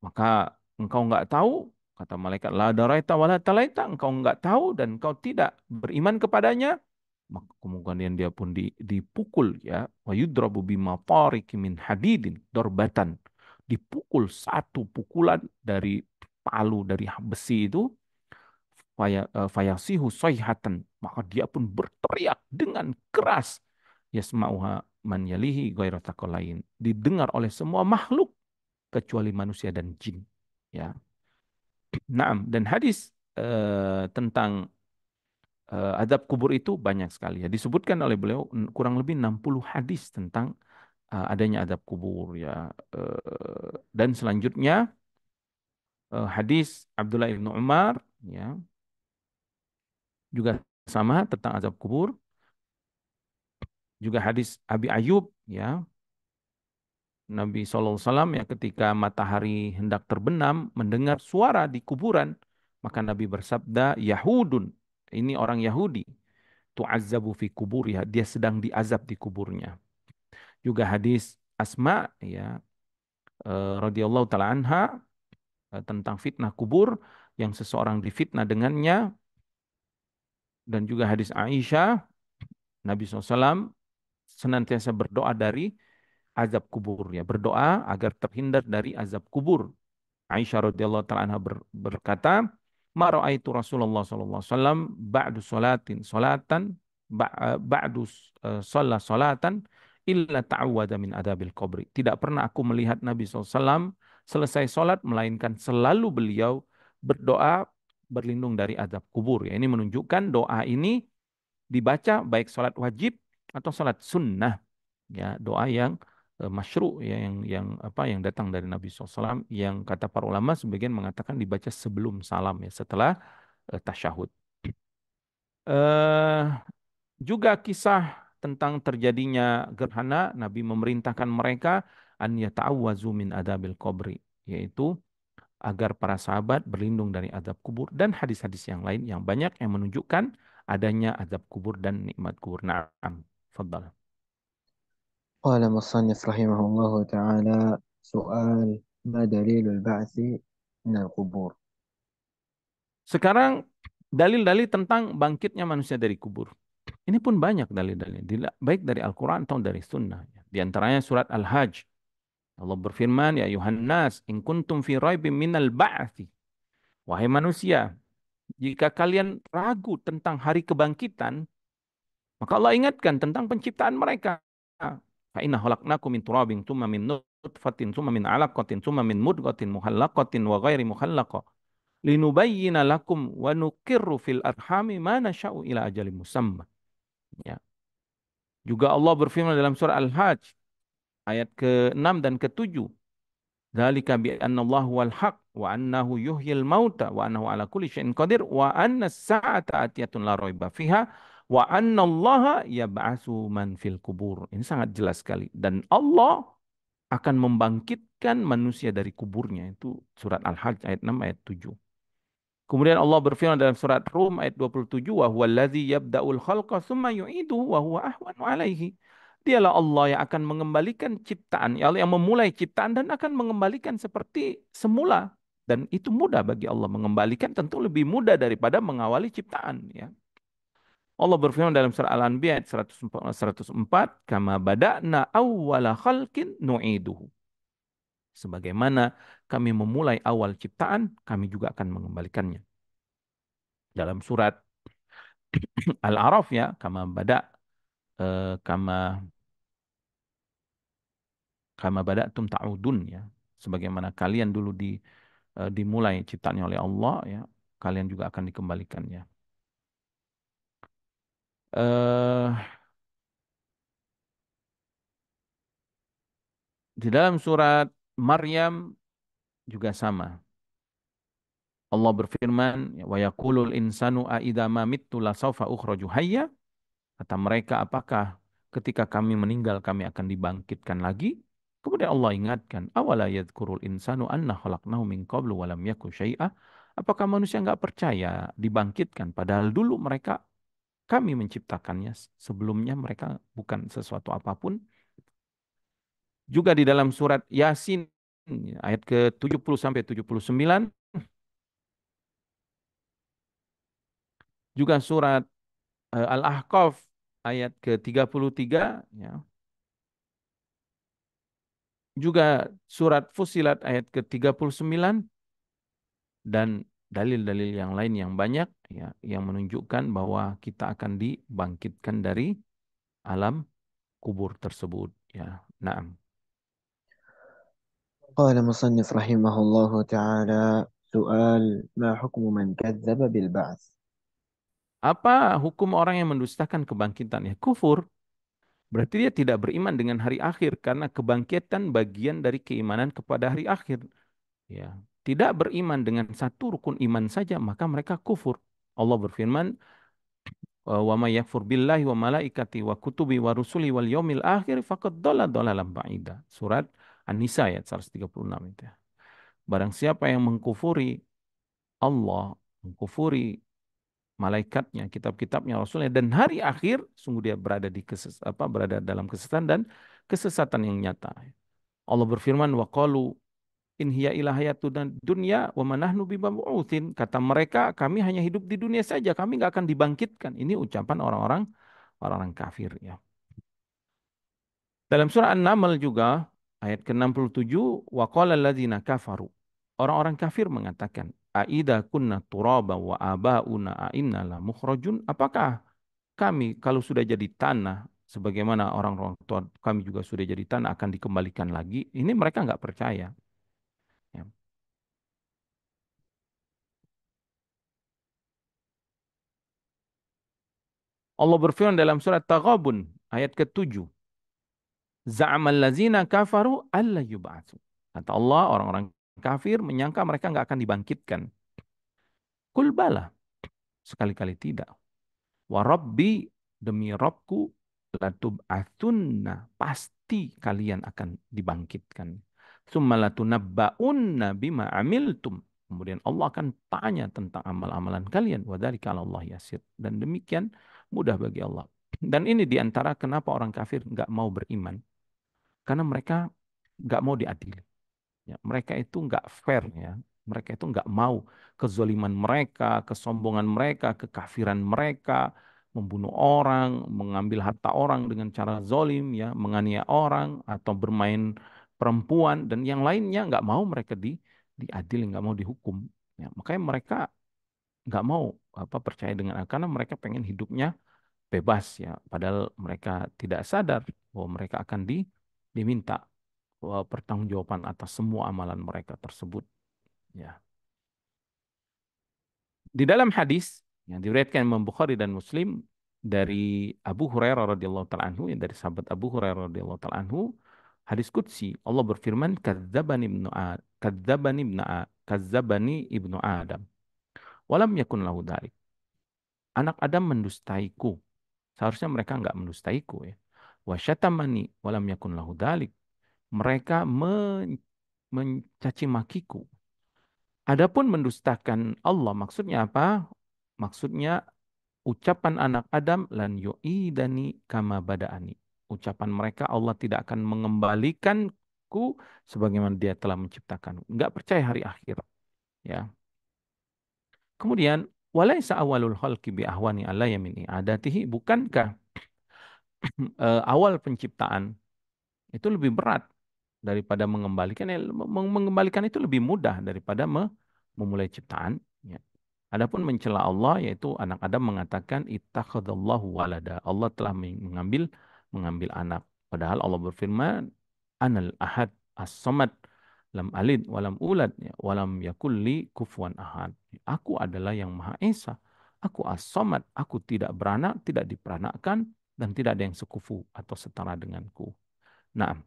Maka engkau enggak tahu, kata malaikat, la daraita wala talaita, engkau enggak tahu dan engkau tidak beriman kepadanya. Maka kemudian dia pun dipukul ya, wa yudrabu bima min hadidin dorbatan, dipukul satu pukulan dari palu dari besi itu, fayasihu sayhatan, maka dia pun berteriak dengan keras, yasma'uha man yalihi ghaira lain, didengar oleh semua makhluk kecuali manusia dan jin ya. Naam, dan hadis tentang azab kubur itu banyak sekali ya. Disebutkan oleh beliau kurang lebih 60 hadis tentang adanya azab kubur ya. Dan selanjutnya hadis Abdullah bin Umar ya juga sama tentang azab kubur. Juga hadis Abi Ayub ya. Nabi SAW ya ketika matahari hendak terbenam mendengar suara di kuburan, maka Nabi bersabda, Yahudun, ini orang Yahudi, tu'azzabu fi kuburiha, dia sedang diazab di kuburnya. Juga hadis Asma ya radhiyallahu taala anha tentang fitnah kubur yang seseorang difitnah dengannya, dan juga hadis Aisyah, Nabi SAW senantiasa berdoa dari azab kubur ya, berdoa agar terhindar dari azab kubur. Aisyah radhiyallahu taala anha berkata, "Ma ra'aitu Rasulullah sallallahu alaihi wasallam ba'du salatan ba'du salatan illa ta'awwada min adabil qabri." Tidak pernah aku melihat Nabi SAW selesai salat melainkan selalu beliau berdoa berlindung dari azab kubur. Ya, ini menunjukkan doa ini dibaca baik salat wajib atau salat sunnah. Ya, doa yang masyru ya, yang datang dari Nabi SAW, yang kata para ulama sebagian mengatakan dibaca sebelum salam ya, setelah tasyahud. Eh, Juga kisah tentang terjadinya gerhana, Nabi memerintahkan mereka an yata'awwazu min adabil qabri, yaitu agar para sahabat berlindung dari azab kubur, dan hadis-hadis yang lain yang banyak yang menunjukkan adanya azab kubur dan nikmat kubur. Naam, fadhal. قال المصنف رحمه الله تعالى: سؤال: ما دليل البعث من القبور؟ Sekarang dalil-dalil tentang bangkitnya manusia dari kubur. Ini pun banyak dalil-dalilnya, baik dari Al-Quran atau dari Sunnah. Di antaranya surat Al-Hajj. Allah berfirman, ya ayuhan nas, in kuntum fi raibim minal ba'thi. Wahai manusia, jika kalian ragu tentang hari kebangkitan, maka Allah ingatkan tentang penciptaan mereka. Fa inna khalaqnakum min turabin tsumma min nutfatin tsumma min 'alaqatin tsumma min mudghatin mukhallaqatin wa ghairi mukhallaqah linubayyina lakum wa nuqirru fil arhami ma nasha'u ila ajalin musamma. Ya. Juga Allah berfirman dalam surah Al-Hajj ayat ke-6 dan ke-7. Dzalika bi annallaha wal haq wa annahu yuhyil mauta wa annahu ala kulli syai'in qadir wa anna as-sa'ata atiyatun la raiba fiha wa annallaha yab'atsu man fil kubur. Ini sangat jelas sekali dan Allah akan membangkitkan manusia dari kuburnya. Itu surat Al-Hajj ayat 6 ayat 7. Kemudian Allah berfirman dalam surat Rum ayat 27, wa huwallazi yabda'ul khalqa tsumma yu'iduhu wa huwa ahwanu 'alaihi. Dialah Allah yang akan mengembalikan ciptaan, ya Allah yang memulai ciptaan dan akan mengembalikan seperti semula. Dan itu mudah bagi Allah mengembalikan, tentu lebih mudah daripada mengawali ciptaan. Ya. Allah berfirman dalam surah Al-Anbiya ayat 104, kama bada'na awwala khalqin nu'iduhu. Sebagaimana kami memulai awal ciptaan, kami juga akan mengembalikannya. Dalam surat Al-A'raf ya, kama kama bada'tum ta'udun ya. Sebagaimana kalian dulu dimulai ciptaannya oleh Allah ya, kalian juga akan dikembalikan ya. Eh di dalam surat Maryam juga sama. Allah berfirman, wa yaqulul insanu a idza ma mittu la saufa ukhraju hayya. Kata mereka, apakah ketika kami meninggal kami akan dibangkitkan lagi? Kemudian Allah ingatkan, awala yadhkurul insanu anna khalaqnahu min qablu wa lam yaku syai'a. Apakah manusia nggak percaya dibangkitkan? Padahal dulu kami menciptakannya. Sebelumnya mereka bukan sesuatu apapun. Juga di dalam surat Yasin ayat ke-70 sampai 79, juga surat Al-Ahqaf ayat ke-33 ya. Juga surat Fusilat ayat ke-39 dan dalil-dalil yang lain yang banyak ya yang menunjukkan bahwa kita akan dibangkitkan dari alam kubur tersebut ya. Naam. قال مصنف رحمه الله تعالى: سؤال: ما حكم من كذب بالبعث؟ Apa hukum orang yang mendustakan kebangkitan ya? Kufur. Berarti dia tidak beriman dengan hari akhir karena kebangkitan bagian dari keimanan kepada hari akhir. Ya, tidak beriman dengan satu rukun iman saja maka mereka kufur. Allah berfirman, wa may yakfur billahi wa malaikati wa kutubi wa rusuli wal yaumil akhir faqad dhalla dhalalan ba'ida. Surat An-Nisa ayat 136 itu ya. Barang siapa yang mengkufuri Allah, mengkufuri malaikatnya, kitab-kitabnya, rasulnya dan hari akhir, sungguh dia berada dalam kesesatan dan kesesatan yang nyata. Allah berfirman, wa qalu in hiya illa hayatud dunya wa ma nahnu bimab'utsin. Kata mereka, kami hanya hidup di dunia saja, kami nggak akan dibangkitkan. Ini ucapan orang-orang kafir ya. Dalam surah An-Naml juga ayat ke-67, wa qala alladzina kafaru. Orang-orang kafir mengatakan, aida kunna turaba wa abauna ainna la mukhrajun. Apakah kami kalau sudah jadi tanah sebagaimana orang-orang tua kami juga sudah jadi tanah akan dikembalikan lagi? Ini mereka nggak percaya. Ya. Allah berfirman dalam surat Taghabun ayat ke-7. Za'amal lazina kafaru alla yub'atsu. Kata Allah, orang-orang kafir menyangka mereka nggak akan dibangkitkan. Kul bala, sekali-kali tidak. Wa rabbi, demi Rabbku, latub'atsunna, pasti kalian akan dibangkitkan. Summa latunabba'unna bima amiltum. Kemudian Allah akan tanya tentang amal-amalan kalian. Wa dzalika 'ala Allah yasir. Dan demikian mudah bagi Allah. Dan ini diantara kenapa orang kafir nggak mau beriman. Karena mereka nggak mau diadili. Ya, mereka itu nggak fair ya. Mereka itu nggak mau kezoliman mereka, kesombongan mereka, kekafiran mereka, membunuh orang, mengambil harta orang dengan cara zolim, ya, menganiaya orang atau bermain perempuan dan yang lainnya nggak mau mereka diadili, nggak mau dihukum. Ya, makanya mereka nggak mau percaya dengan karena mereka pengen hidupnya bebas ya, padahal mereka tidak sadar bahwa mereka akan diminta pertanggungjawaban atas semua amalan mereka tersebut. Ya. Di dalam hadis yang diriwayatkan Imam Bukhari dan Muslim dari Abu Hurairah radhiyallahu taala anhu, yang dari sahabat Abu Hurairah radhiyallahu taala anhu, hadis qudsi, Allah berfirman, kadzdzabani ibnu Adam, walam yakun lahu dzalik. Anak Adam mendustaiku. Seharusnya mereka nggak mendustaiku ya. Wa syatamani walam yakun lahu dzalik. Mereka mencaci makiku. Adapun mendustakan Allah maksudnya apa? Maksudnya ucapan anak Adam lan yu'idani kama bada'ani. Ucapan mereka Allah tidak akan mengembalikanku sebagaimana dia telah menciptakan. Enggak percaya hari akhir, ya. Kemudian walaisa awalul khalqi bi ahwani alla yamini adatihi, bukankah awal penciptaan itu lebih berat daripada mengembalikan. Mengembalikan itu lebih mudah daripada memulai ciptaan, ya. Adapun mencela Allah yaitu anak Adam mengatakan ittakhadallahu walada. Allah telah mengambil anak. Padahal Allah berfirman anal ahad as-samad lam alid walam ulad ya, walam yakul li kufuwan ahad. Aku adalah yang Maha Esa. Aku as-samad, aku tidak beranak, tidak diperanakkan dan tidak ada yang sekufu atau setara denganku. Nah,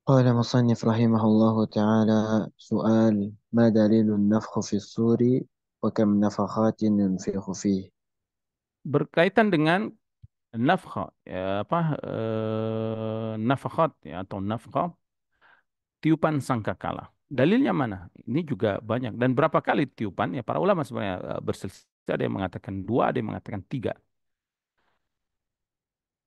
قال مصنف رحمه الله تعالى: سؤال: ما دليل النفخ في الصور وكم نفخات ينفخ فيه؟ berkaitan dengan nafkha, ya, nafkhat ya, atau nafkha, tiupan sangkakala. Dalilnya mana? Ini juga banyak. Dan berapa kali tiupan? Ya para ulama sebenarnya berselisih. Ada yang mengatakan dua, ada yang mengatakan tiga.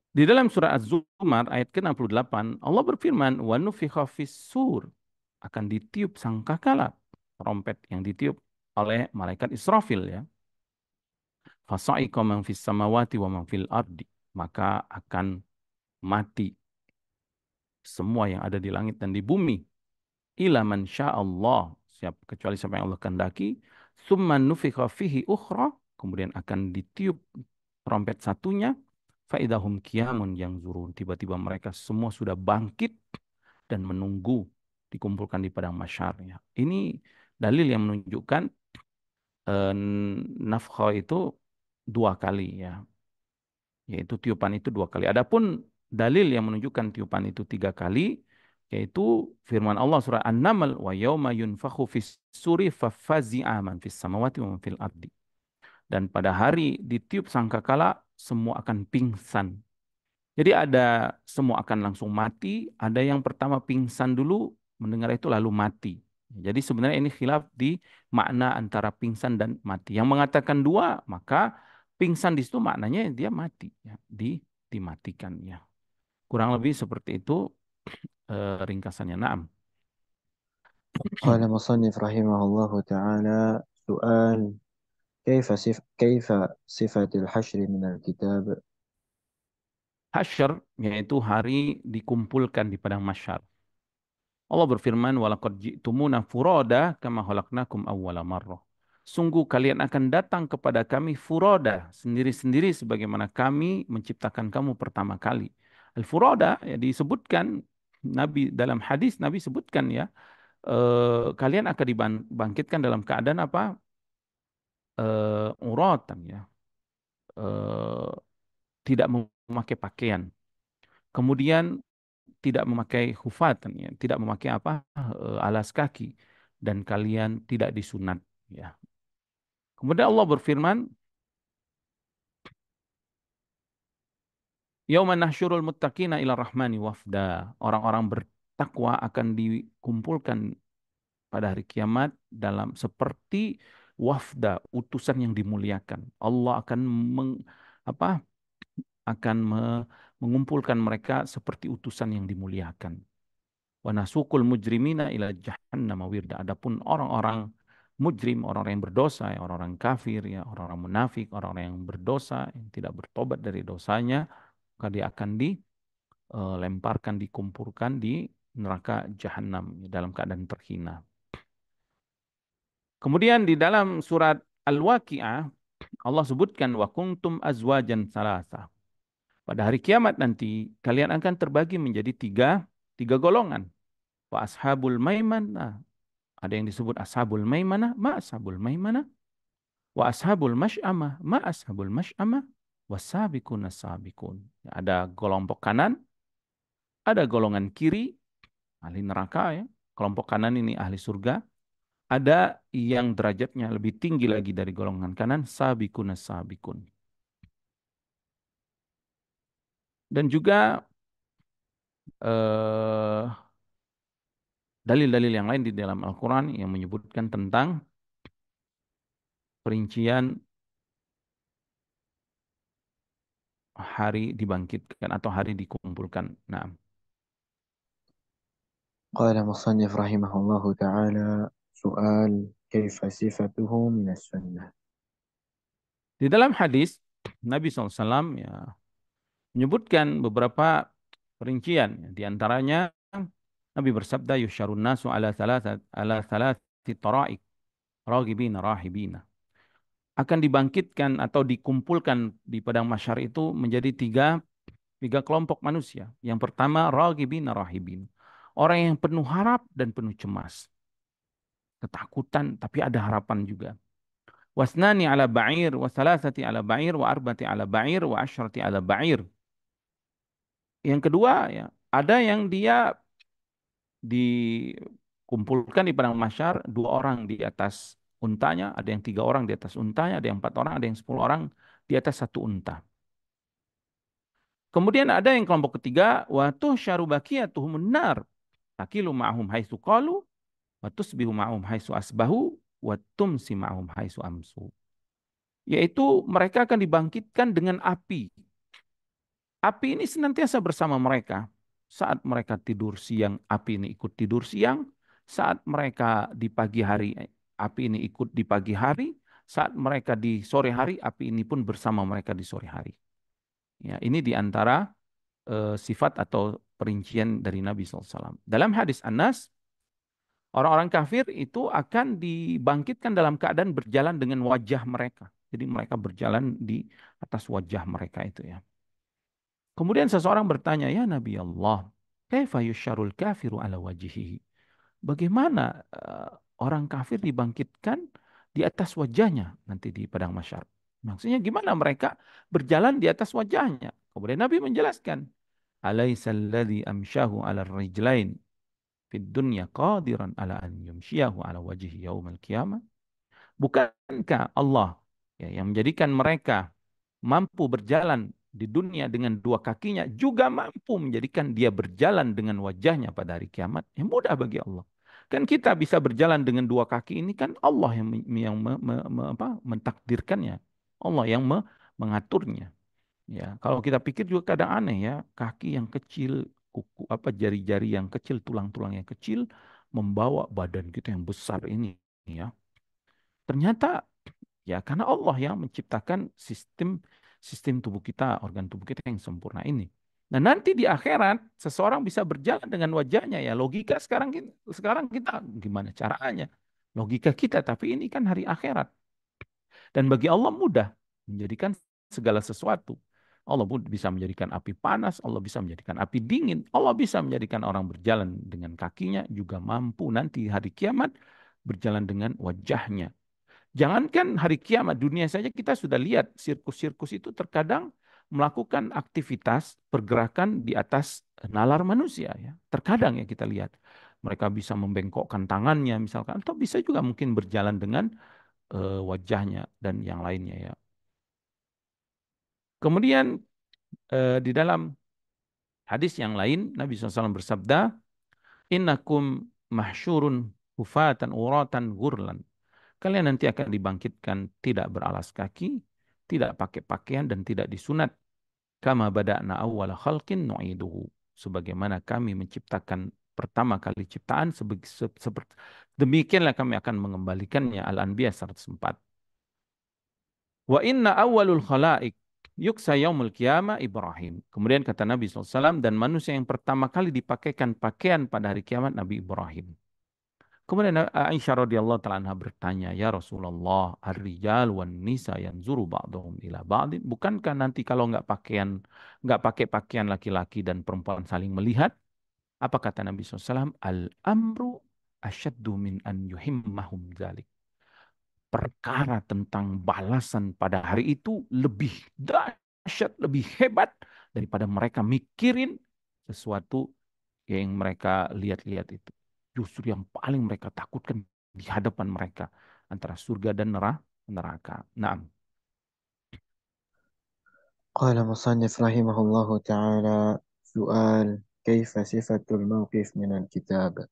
Di dalam surah Az-Zumar ayat ke-68, Allah berfirman, "Wa nufikha fis-sur." Akan ditiup sangkakala, trompet yang ditiup oleh malaikat Israfil, ya. Fasa'iqa man fis samawati wa man fil ardi. Maka akan mati semua yang ada di langit dan di bumi. Ila man Allah, kecuali siapa yang Allah kehendaki. Summa nufikha fihi ukhra, kemudian akan ditiup trompet satunya. Faidahum qiyamun yang zurun, tiba-tiba mereka semua sudah bangkit dan menunggu dikumpulkan di padang mahsyar, ya. Ini dalil yang menunjukkan eh, nafkah itu dua kali, ya, yaitu tiupan itu dua kali. Adapun dalil yang menunjukkan tiupan itu tiga kali, yaitu firman Allah surah An-Naml, wa yauma yunfakhu fis suri fafazi'a man fis samawati wa man fil ardi. Dan pada hari ditiup sangkakala semua akan pingsan. Jadi ada semua akan langsung mati, ada yang pertama pingsan dulu, mendengar itu lalu mati. Jadi sebenarnya ini khilaf di makna antara pingsan dan mati. Yang mengatakan dua, maka pingsan di situ maknanya dia mati, ya, dimatikan, ya. Kurang lebih seperti itu ringkasannya. Naam. قال مصنف رحمه الله تعالى: سؤال: كيف صفة الحشر من الكتاب؟ Hasyr yaitu hari dikumpulkan di padang mahsyar. Allah berfirman, "Walaqad ji'tumuna furada kama khalaqnakum awwala marrah." Sungguh kalian akan datang kepada kami furoda, sendiri-sendiri sebagaimana kami menciptakan kamu pertama kali. Al-furoda ya disebutkan Nabi dalam hadis, Nabi sebutkan, ya, kalian akan dibangkitkan dalam keadaan apa? Uratan, ya. Eh, Tidak memakai pakaian. Kemudian tidak memakai hufatan, ya, tidak memakai apa? Alas kaki, dan kalian tidak disunat, ya. Kemudian Allah berfirman, "Yauma nahsyurul muttaqina ila rahmani wafda." Orang-orang bertakwa akan dikumpulkan pada hari kiamat dalam seperti wafda, utusan yang dimuliakan. Allah akan apa? Akan mengumpulkan mereka seperti utusan yang dimuliakan. Wa nasukul mujrimina ila jahannam wirda. Adapun orang-orang mujrim, orang-orang yang berdosa, ya, orang-orang kafir, ya, orang-orang munafik, orang-orang yang berdosa, yang tidak bertobat dari dosanya, maka dia akan dilemparkan, dikumpulkan di neraka jahanam dalam keadaan terhina. Kemudian di dalam surat Al-Waqiah Allah sebutkan wa kuntum azwajan salasa. Pada hari kiamat nanti kalian akan terbagi menjadi tiga golongan. Wa ashabul maimanah. Ada yang disebut ashabul maimanah, ma ashabul maimanah. Wa ashabul masy'amah, ma ashabul masy'amah. Wasabiqun as-sabiqun. Ada kelompok kanan, ada golongan kiri, ahli neraka ya. Kelompok kanan ini ahli surga. Ada yang derajatnya lebih tinggi lagi dari golongan kanan, sabiqun as-sabiqun. Dan juga eh, dalil-dalil yang lain di dalam Al-Quran yang menyebutkan tentang perincian hari dibangkitkan atau hari dikumpulkan. Nah, قال مصنف رحمه الله تعالى: سؤال: كيف صفته من السنة؟ di dalam hadis Nabi SAW ya, menyebutkan beberapa perincian. Di antaranya Nabi bersabda, "Yusyarun nasu ala thalathati tara'iq, raghibina rahibina." Akan dibangkitkan atau dikumpulkan di padang mahsyar itu menjadi tiga kelompok manusia. Yang pertama, raghibina rahibin. Orang yang penuh harap dan penuh cemas. Ketakutan, tapi ada harapan juga. Wasnani ala ba'ir, wasalasati ala ba'ir, wa arbati ala ba'ir, wa asyrati ala ba'ir. Yang kedua, ya, ada yang dia dikumpulkan di padang mahsyar, dua orang di atas untanya, ada yang tiga orang di atas untanya, ada yang empat orang, ada yang 10 orang di atas satu unta. Kemudian ada yang kelompok ketiga, wa tuhsyaru baqiyatuhumun nar. Takilu ma'hum haitsu qalu wa tusbihu ma'hum haitsu asbahu wa tumsi ma'hum haitsu amsu. Yaitu mereka akan dibangkitkan dengan api. Api ini senantiasa bersama mereka. Saat mereka tidur siang, api ini ikut tidur siang. Saat mereka di pagi hari, api ini ikut di pagi hari. Saat mereka di sore hari, api ini pun bersama mereka di sore hari. Ya, ini di antara sifat atau perincian dari Nabi SAW. Dalam hadis Anas, orang-orang kafir itu akan dibangkitkan dalam keadaan berjalan dengan wajah mereka. Jadi mereka berjalan di atas wajah mereka itu ya. Kemudian seseorang bertanya, ya Nabi Allah, kaifa yusyarul kafiru ala wajihihi? Bagaimana orang kafir dibangkitkan di atas wajahnya nanti di padang mahsyar? Maksudnya gimana mereka berjalan di atas wajahnya? Kemudian Nabi menjelaskan, alaisal amsyahu ala rijlain fid dunya qadiran ala an yumsyiyahu ala wajhi yaumal qiyamah. Bukankah Allah ya, yang menjadikan mereka mampu berjalan di dunia dengan dua kakinya juga mampu menjadikan dia berjalan dengan wajahnya pada hari kiamat? Yang mudah bagi Allah. Kan kita bisa berjalan dengan dua kaki ini kan Allah yang mentakdirkannya. Allah yang mengaturnya. Ya, kalau kita pikir juga kadang aneh ya, kaki yang kecil, kuku apa jari-jari yang kecil, tulang-tulang yang kecil membawa badan kita yang besar ini ya. Ternyata ya karena Allah yang menciptakan sistem sistem tubuh kita, organ tubuh kita yang sempurna ini. Nah, nanti di akhirat seseorang bisa berjalan dengan wajahnya ya. Logika sekarang kita gimana caranya? Logika kita, tapi ini kan hari akhirat. Dan bagi Allah mudah menjadikan segala sesuatu. Allah bisa menjadikan api panas, Allah bisa menjadikan api dingin, Allah bisa menjadikan orang berjalan dengan kakinya, juga mampu nanti hari kiamat berjalan dengan wajahnya. Jangankan hari kiamat, dunia saja kita sudah lihat sirkus-sirkus itu terkadang melakukan aktivitas pergerakan di atas nalar manusia ya. Terkadang ya kita lihat mereka bisa membengkokkan tangannya misalkan atau bisa juga mungkin berjalan dengan wajahnya dan yang lainnya ya. Kemudian di dalam hadis yang lain Nabi SAW bersabda, "Innakum mahsyurun hufatan uratan gurlan." Kalian nanti akan dibangkitkan tidak beralas kaki, tidak pakai pakaian dan tidak disunat. Kama bada'na awwala khalqin nu'iduhu. Sebagaimana kami menciptakan pertama kali ciptaan Demikianlah kami akan mengembalikannya. Al-Anbiya 104. Wa inna awwalul khalaik yuksa yaumul qiyamah Ibrahim. Kemudian kata Nabi SAW, dan manusia yang pertama kali dipakaikan pakaian pada hari kiamat Nabi Ibrahim. Kemudian Aisyah radhiyallahu taala anha bertanya, "Ya Rasulullah, ar-rijal wan nisa yanzuru ba'dhum ila ba'd." Bukankah nanti kalau nggak pakai pakaian laki-laki dan perempuan saling melihat? Apa kata Nabi SAW? Al-amru asyaddu min an yuhimmahum dzalik. Perkara tentang balasan pada hari itu lebih dahsyat, lebih hebat daripada mereka mikirin sesuatu yang mereka lihat-lihat itu. Justru yang paling mereka takutkan di hadapan mereka antara surga dan neraka. Nah, قال مصنف رحمه الله تعالى: سؤال: كيف صفة الموقف من الكتاب؟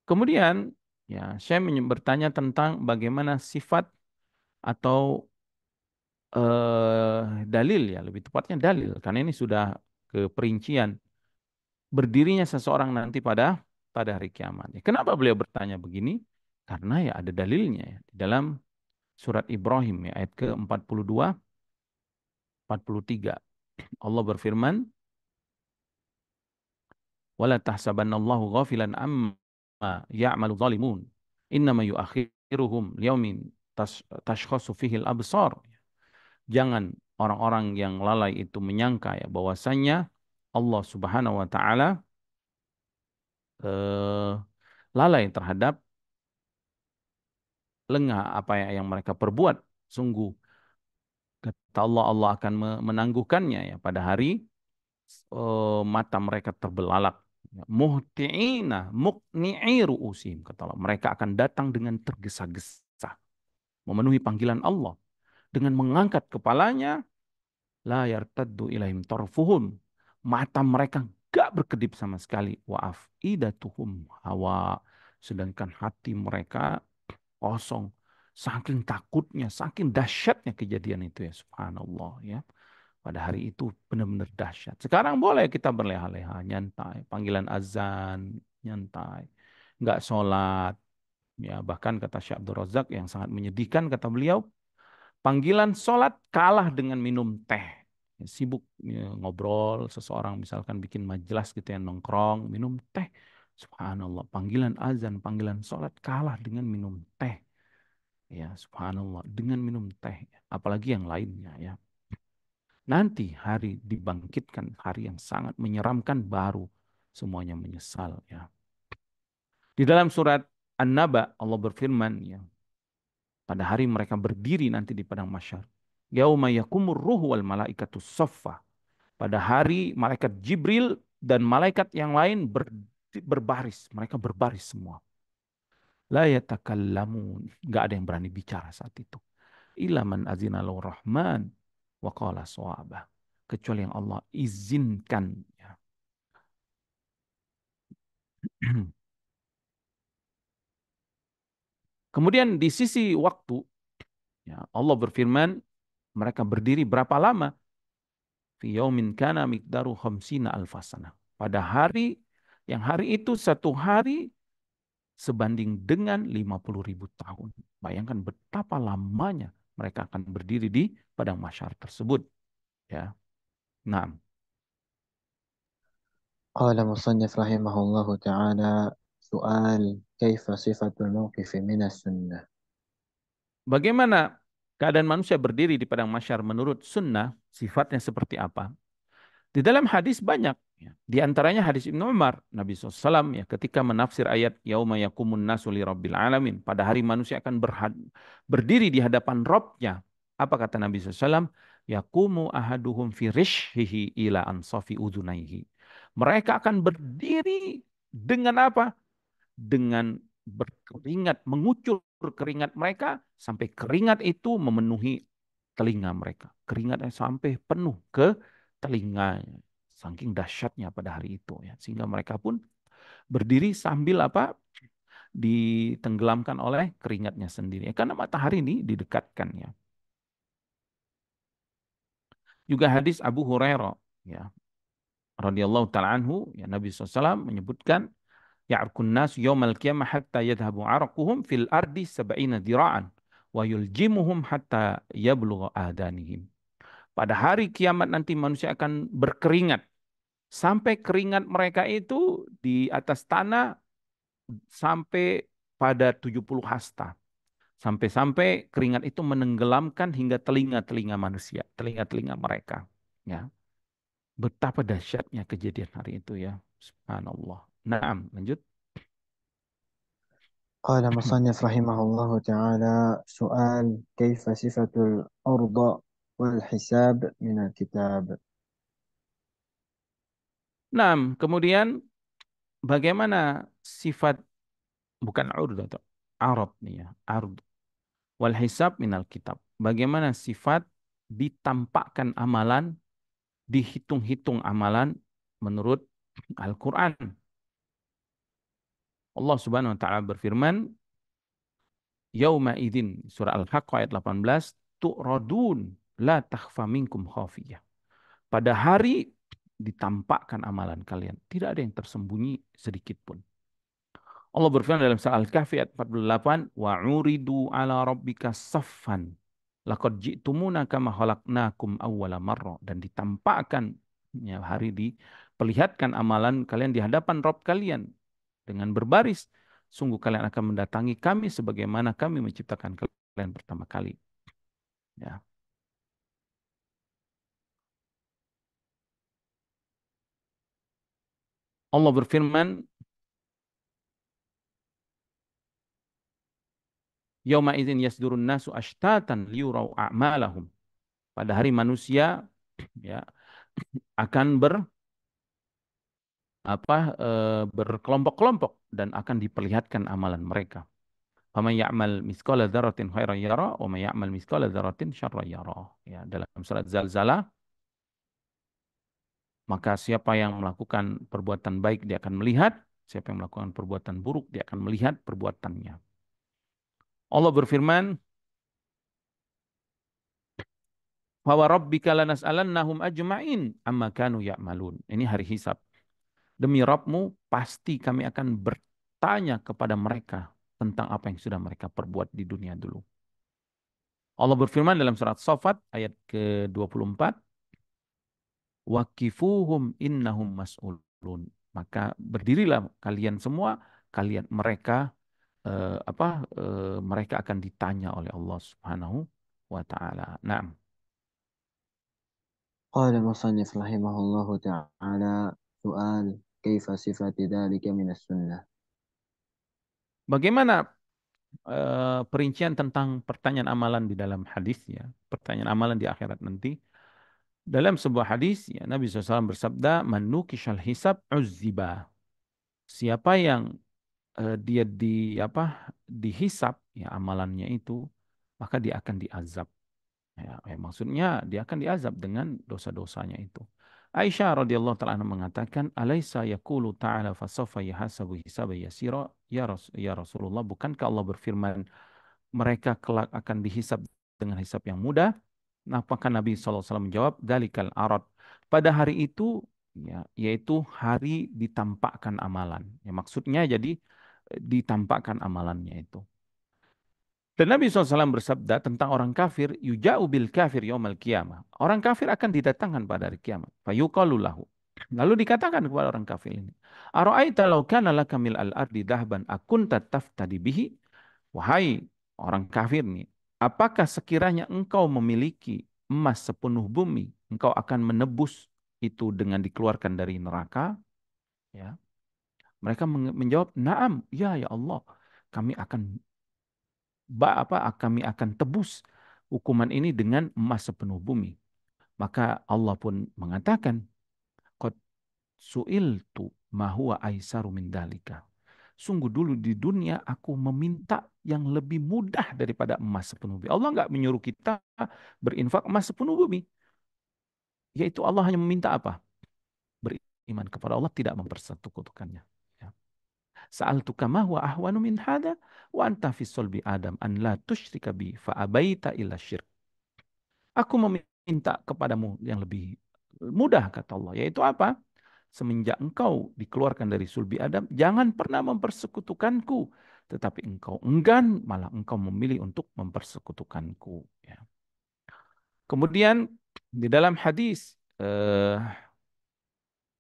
kemudian ya saya bertanya tentang bagaimana sifat atau dalil ya, lebih tepatnya dalil karena ini sudah keperincian berdirinya seseorang nanti pada pada hari kiamat. Ya, kenapa beliau bertanya begini? Karena ya ada dalilnya ya. Di dalam surat Ibrahim ya, ayat ke-42, 43. Allah berfirman, "Wala tahsabannallahu ghafilan amma ya'malu zalimun. Innama yuakhiruhum liyaumin tashkhasu fihi al-absar." Jangan orang-orang yang lalai itu menyangka ya bahwasanya Allah Subhanahu wa taala eh, lalai terhadap lengah apa yang mereka perbuat. Sungguh kata Allah, Allah akan menangguhkannya ya pada hari mata mereka terbelalak. Ya, muhti'ina muqni'i ru'usim kata Allah. Mereka akan datang dengan tergesa-gesa memenuhi panggilan Allah dengan mengangkat kepalanya, la yartaddu ilaihim tarfuhum. Mata mereka gak berkedip sama sekali. Wa afidatuhum hawa. Sedangkan hati mereka kosong. Saking takutnya, saking dahsyatnya kejadian itu ya subhanallah ya. Pada hari itu benar-benar dahsyat. Sekarang boleh kita berleha-leha, nyantai. Panggilan azan, nyantai. Nggak sholat. Ya, bahkan kata Syekh Abdul Razak yang sangat menyedihkan, kata beliau, panggilan sholat kalah dengan minum teh. Ya, sibuk ya, ngobrol, seseorang misalkan bikin majelis gitu ya, nongkrong, minum teh. Subhanallah, panggilan azan, panggilan sholat kalah dengan minum teh. Ya, subhanallah, dengan minum teh. Apalagi yang lainnya ya. Nanti hari dibangkitkan, hari yang sangat menyeramkan baru semuanya menyesal ya. Di dalam surat An-Naba Allah berfirman ya, pada hari mereka berdiri nanti di padang mahsyar. Yauma yakumur ruhu wal malaikatu saffa. Pada hari malaikat Jibril dan malaikat yang lain berbaris, mereka berbaris semua. La yatakallamun, enggak ada yang berani bicara saat itu. Illa man azina rahman wa qala shawaba. Kecuali yang Allah izinkan ya. Kemudian di sisi waktu ya, Allah berfirman mereka berdiri berapa lama? Fi yaumin kana miqdaru khamsina alfasana. Pada hari yang hari itu satu hari sebanding dengan 50.000 tahun. Bayangkan betapa lamanya mereka akan berdiri di padang mahsyar tersebut ya. Nah, قال مصنف رحمه الله تعالى: سؤال: كيف صفة الموقف من السنة؟ bagaimana keadaan manusia berdiri di padang mahsyar menurut sunnah, sifatnya seperti apa? Di dalam hadis banyak. Ya. Di antaranya hadis Ibnu Umar. Nabi SAW ya, ketika menafsir ayat Yauma yakumun nasu li rabbil alamin. Pada hari manusia akan berdiri di hadapan Robnya. Apa kata Nabi SAW? Yakumu ahaduhum fi rishhihi ila ansafi udunaihi. Mereka akan berdiri dengan apa? Dengan berkeringat, mengucur keringat mereka sampai keringat itu memenuhi telinga mereka. Keringatnya sampai penuh ke telinganya. Saking dahsyatnya pada hari itu ya. Sehingga mereka pun berdiri sambil apa? Ditenggelamkan oleh keringatnya sendiri. Karena matahari ini didekatkan ya. Juga hadis Abu Hurairah ya radhiyallahu taala anhu ya Nabi SAW menyebutkan Ya'rukun nas yawmal qiyamah hatta yadhhabu araquhum fil ardi sab'ina dira'an wa yuljimuhum hatta yablugha adanihim. Pada hari kiamat nanti manusia akan berkeringat sampai keringat mereka itu di atas tanah sampai pada 70 hasta. Sampai-sampai keringat itu menenggelamkan hingga telinga-telinga manusia, telinga-telinga mereka. Ya, betapa dahsyatnya kejadian hari itu ya. Subhanallah. Naam, lanjut. قال مصنف رحمه الله تعالى: سؤال: كيف صفة الأرض والحساب من الكتاب؟ Naam, kemudian bagaimana sifat bukan urd atau arad nih ya, ard wal hisab minal kitab. Bagaimana sifat ditampakkan amalan, dihitung-hitung amalan menurut Al-Qur'an. Allah Subhanahu wa taala berfirman, Yauma idzin surah Al-Haqq ayat 18, tu'radun la takhfa minkum khafiyah. Pada hari ditampakkan amalan kalian, tidak ada yang tersembunyi sedikit pun. Allah berfirman dalam surah Al-Kahfi ayat 48, wa uridu ala rabbika saffan laqad ji'tumuna kama khalaqnakum awwala marrah, dan ditampakkan ya, hari diperlihatkan amalan kalian di hadapan Rabb kalian dengan berbaris, sungguh kalian akan mendatangi kami sebagaimana kami menciptakan kalian pertama kali. Ya. Allah berfirman, yauma idzin yasdurun nasu ashtatan liyurau a'malahum. Pada hari manusia ya akan berkelompok-kelompok dan akan diperlihatkan amalan mereka. Faman ya'mal mithqala dzarratin khairan yara wa may ya'mal mithqala dzarratin syarran yara. Ya, dalam surat Zalzalah, maka siapa yang melakukan perbuatan baik dia akan melihat, siapa yang melakukan perbuatan buruk dia akan melihat perbuatannya. Allah berfirman, "Fa wa rabbika lanas'alannahum ajma'in amma kanu ya'malun." Ini hari hisab. Demi Rabbmu, pasti kami akan bertanya kepada mereka tentang apa yang sudah mereka perbuat di dunia dulu. Allah berfirman dalam surat Shafat ayat ke-24, waqifuhum innahum mas'ulun. Maka berdirilah kalian semua, kalian mereka mereka akan ditanya oleh Allah Subhanahu wa taala. Nah, قال المصنف رحمه الله تعالى: سؤال: كيف صفة ذلك من السنة؟ bagaimana perincian tentang pertanyaan amalan di dalam hadis ya, pertanyaan amalan di akhirat nanti. Dalam sebuah hadis ya, Nabi SAW bersabda, "Man nukishal hisab uzziba." Siapa yang dia dihisap ya amalannya itu, maka dia akan diazab. Ya, maksudnya dia akan diazab dengan dosa-dosanya itu. Aisyah radhiyallahu taala anha mengatakan, "Alaisa yaqulu ta'ala fasawfa yahasabu hisaban yasira?" Ya Rasulullah, bukankah Allah berfirman, mereka kelak akan dihisap dengan hisap yang mudah? Nah, apakah Nabi SAW menjawab, "Dalikal arad." Pada hari itu, ya, yaitu hari ditampakkan amalan. Ya, maksudnya jadi ditampakkan amalannya itu. Dan Nabi SAW bersabda tentang orang kafir, yuja'u bil kafir yaumal qiyamah. Orang kafir akan didatangkan pada hari kiamat. Fayuqalu lahu. Lalu dikatakan kepada orang kafir ini, "Ara'aita law kana laka mil al-ardi dhahban akunta taftadi bihi?" Wahai orang kafir nih, apakah sekiranya engkau memiliki emas sepenuh bumi, engkau akan menebus itu dengan dikeluarkan dari neraka? Ya. Mereka menjawab, "Na'am, ya ya Allah. Kami akan kami akan tebus hukuman ini dengan emas sepenuh bumi." Maka Allah pun mengatakan, "Qad su'iltu ma huwa aisaru min dalika." Sungguh dulu di dunia aku meminta yang lebih mudah daripada emas sepenuh bumi. Allah nggak menyuruh kita berinfak emas sepenuh bumi. Yaitu Allah hanya meminta apa? Beriman kepada Allah, tidak mempersekutukannya. Ya. Sa'altuka ma huwa ahwanu min hada wa anta fi sulbi Adam an la tusyrika bi fa abaita illa syirk. Aku meminta kepadamu yang lebih mudah kata Allah, yaitu apa? semenjak engkau dikeluarkan dari sulbi Adam, jangan pernah mempersekutukanku. Tetapi engkau enggan, malah engkau memilih untuk mempersekutukanku. Ya. Kemudian di dalam hadis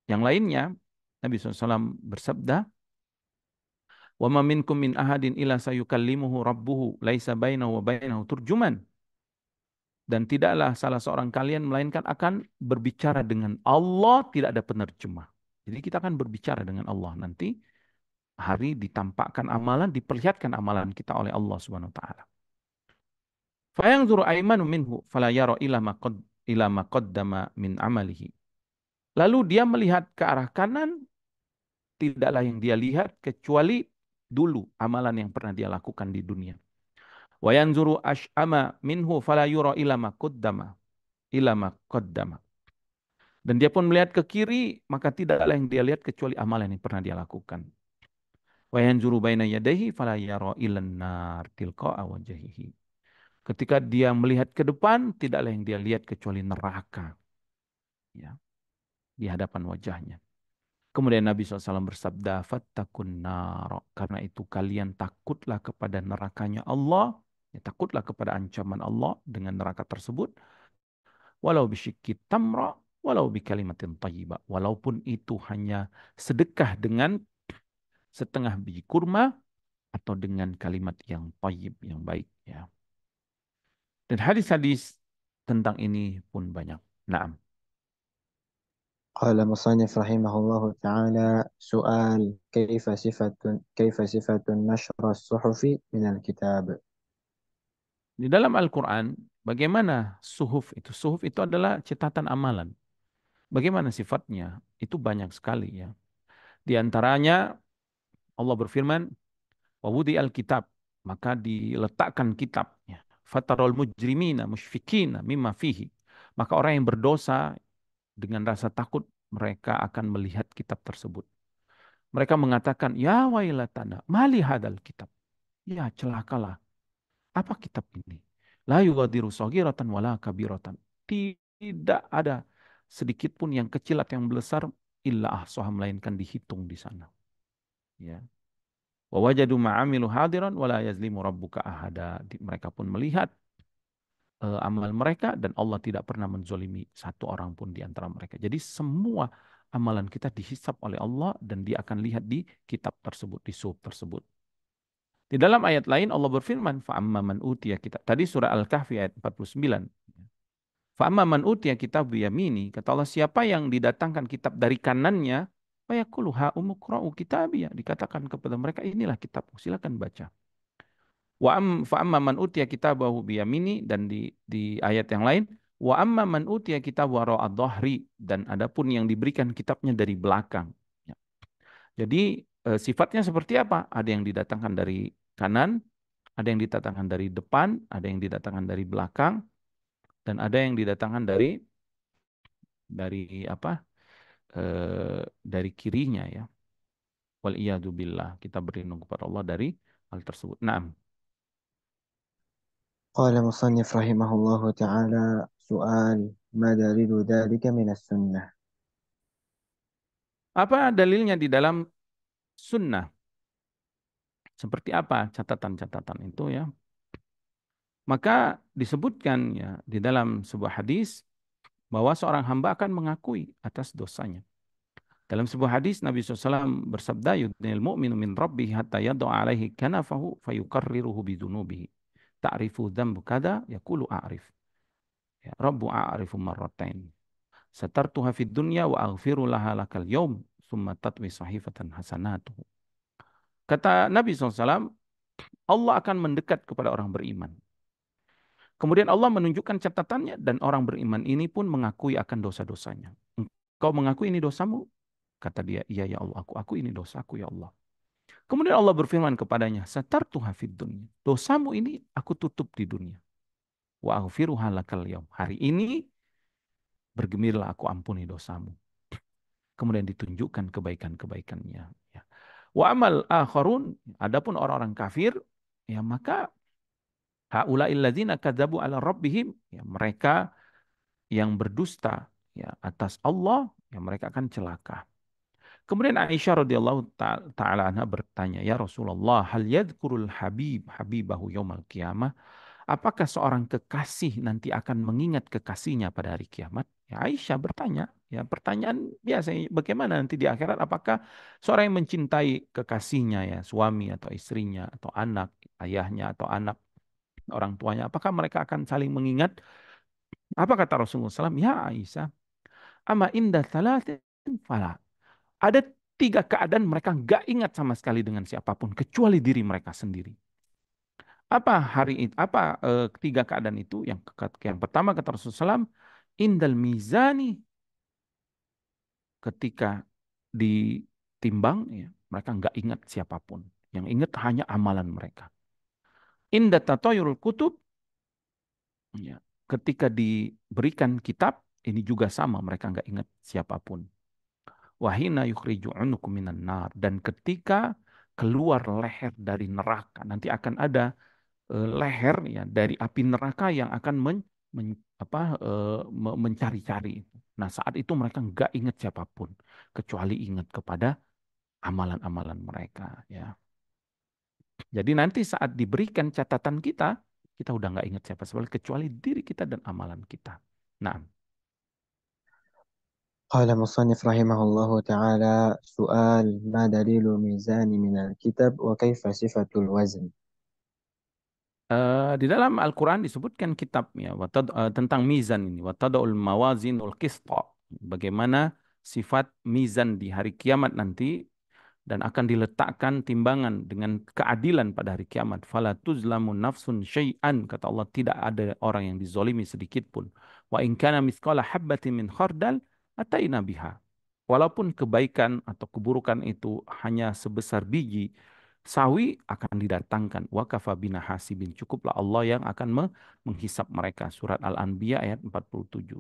yang lainnya, Nabi SAW bersabda, "Wa ma minkum min ahadin illa sayukallimuhu rabbuhu laisa bainahu wa bainahu turjuman." Dan tidaklah salah seorang kalian melainkan akan berbicara dengan Allah, tidak ada penerjemah. Jadi kita akan berbicara dengan Allah nanti hari ditampakkan amalan, diperlihatkan amalan kita oleh Allah Subhanahu wa taala. Fayanzuru aymanu minhu fala yara ila ma qaddama min amalihi. Lalu dia melihat ke arah kanan, tidaklah yang dia lihat kecuali dulu amalan yang pernah dia lakukan di dunia. Wa yanzuru ash'ama minhu fala yura ila ma qaddama. Dan dia pun melihat ke kiri, maka tidaklah yang dia lihat kecuali amalan yang pernah dia lakukan. Wa yanzuru baina yadayhi fala yara ilan nar tilqa'a wajhihi. Ketika dia melihat ke depan, tidaklah yang dia lihat kecuali neraka, ya, di hadapan wajahnya. Kemudian Nabi SAW bersabda, "Fattakun nar." Karena itu kalian takutlah kepada nerakanya Allah, ya, takutlah kepada ancaman Allah dengan neraka tersebut. Walau bisyikki tamra, walau bikalimatin thayyibah. Walaupun itu hanya sedekah dengan setengah biji kurma atau dengan kalimat yang thayyib, yang baik. Ya. Dan hadis-hadis tentang ini pun banyak. Naam. قال مصنف رحمه الله تعالى: سؤال: كيف صفة نشر الصحف من الكتاب؟ Di dalam Al-Quran, bagaimana suhuf itu? Suhuf itu adalah catatan amalan. Bagaimana sifatnya? Itu banyak sekali ya. Di antaranya Allah berfirman, "Wawudi al-kitab." Maka diletakkan kitabnya. Fatarul mujrimina musyfikina mimma fihi. Maka orang yang berdosa dengan rasa takut mereka akan melihat kitab tersebut. Mereka mengatakan, "Ya wailatana, mali hadal kitab." Ya celakalah. Apa kitab ini? La yughadiru saghiratan wala kabiratan. Tidak ada sedikit pun yang kecil atau yang besar illa ahsaha, melainkan dihitung di sana. Ya. Wa wajadu ma'amilu hadiran wala yazlimu rabbuka ahada. Mereka pun melihat amal mereka dan Allah tidak pernah menzolimi satu orang pun di antara mereka. Jadi semua amalan kita dihisap oleh Allah dan dia akan lihat di kitab tersebut, di suhuf tersebut. Di dalam ayat lain Allah berfirman, "Fa'amma man utiya kitab." Tadi surah Al-Kahfi ayat 49. "Fa'amma man utiya kitab biyamini." Kata Allah, siapa yang didatangkan kitab dari kanannya, fayaqulu ha umqra'u kitabiyah. Dikatakan kepada mereka, inilah kitabku, silakan baca. Fa'amma man utiya kitabahu biyamini, dan di ayat yang lain, wa amma man utiya kitab wara'a dhahri, dan adapun yang diberikan kitabnya dari belakang. Ya. Jadi sifatnya seperti apa? Ada yang didatangkan dari kanan, ada yang didatangkan dari depan, ada yang didatangkan dari belakang, dan ada yang didatangkan dari apa? Dari kirinya ya. Wal iyadu billah. Kita berlindung kepada Allah dari hal tersebut. Naam. قال مصنف رحمه الله تعالى: سؤال: ما دليل ذلك من السنة؟ Apa dalilnya di dalam sunnah? Seperti apa catatan-catatan itu ya? Maka disebutkan ya di dalam sebuah hadis bahwa seorang hamba akan mengakui atas dosanya. Dalam sebuah hadis Nabi SAW bersabda, "Yudnil mu'minu min rabbih hatta yad'a alaihi kanafahu fayukarriruhu bidunubihi. Ta'rifu dzambu kada yaqulu a'rif. Ya, Rabbu a'rifu marratain. Satartuha fid dunya wa aghfiru laha lakal yawm, summa tatwi sahifatan hasanatuhu." Kata Nabi SAW, Allah akan mendekat kepada orang beriman. Kemudian Allah menunjukkan catatannya dan orang beriman ini pun mengakui akan dosa-dosanya. Engkau mengakui ini dosamu? Kata dia, iya ya Allah, aku ini dosaku ya Allah. Kemudian Allah berfirman kepadanya, satartuha fid dunya. Dosamu ini aku tutup di dunia. Wa aghfiruha lakal yaum. Hari ini bergembiralah, aku ampuni dosamu. Kemudian ditunjukkan kebaikan-kebaikannya. Ya. Wa amal akharun, adapun orang-orang kafir, ya maka haula'il ladzina kadzabu ala rabbihim, ya mereka yang berdusta ya atas Allah, ya mereka akan celaka. Kemudian Aisyah radhiyallahu taala anha bertanya, "Ya Rasulullah, hal yadhkurul habibahu yaumal qiyamah?" Apakah seorang kekasih nanti akan mengingat kekasihnya pada hari kiamat? Ya, Aisyah bertanya, ya pertanyaan biasa, bagaimana nanti di akhirat? Apakah seorang yang mencintai kekasihnya, ya suami atau istrinya atau anak, ayahnya atau anak orang tuanya, apakah mereka akan saling mengingat? Apa kata Rasulullah SAW? Ya Aisyah, ama indah salatin fala. Ada tiga keadaan mereka nggak ingat sama sekali dengan siapapun kecuali diri mereka sendiri. Apa hari itu? Apa ketiga keadaan itu? Yang pertama kata Rasulullah SAW, indal mizani, ketika ditimbang, ya, mereka nggak ingat siapapun. Yang ingat hanya amalan mereka. Inda tatoyurul kutub, ya, ketika diberikan kitab, ini juga sama, mereka nggak ingat siapapun. Wahina yukhriju unukum minan nar, dan ketika keluar leher dari neraka, nanti akan ada leher, ya, dari api neraka yang akan mencari-cari itu. Nah, saat itu mereka nggak ingat siapapun kecuali ingat kepada amalan-amalan mereka, ya. Jadi nanti saat diberikan catatan kita, kita udah nggak ingat siapa-siapa kecuali diri kita dan amalan kita. Nah, قال مصنف رحمه الله تعالى: سؤال: ما دليل الميزان من الكتاب وكيف صفة الوزن؟ di dalam Al-Quran disebutkan kitabnya tentang mizan ini. Watadaul mawazinul qista. Bagaimana sifat mizan di hari kiamat nanti, dan akan diletakkan timbangan dengan keadilan pada hari kiamat. Fala tuzlamu nafsun syai'an, kata Allah, tidak ada orang yang dizolimi sedikit pun. Wa in kana mithqala habbatin min khardal ataina biha. Walaupun kebaikan atau keburukan itu hanya sebesar biji sawi, akan didatangkan. Wa kafa bina hasibin, cukuplah Allah yang akan menghisap mereka. Surat Al-Anbiya ayat 47.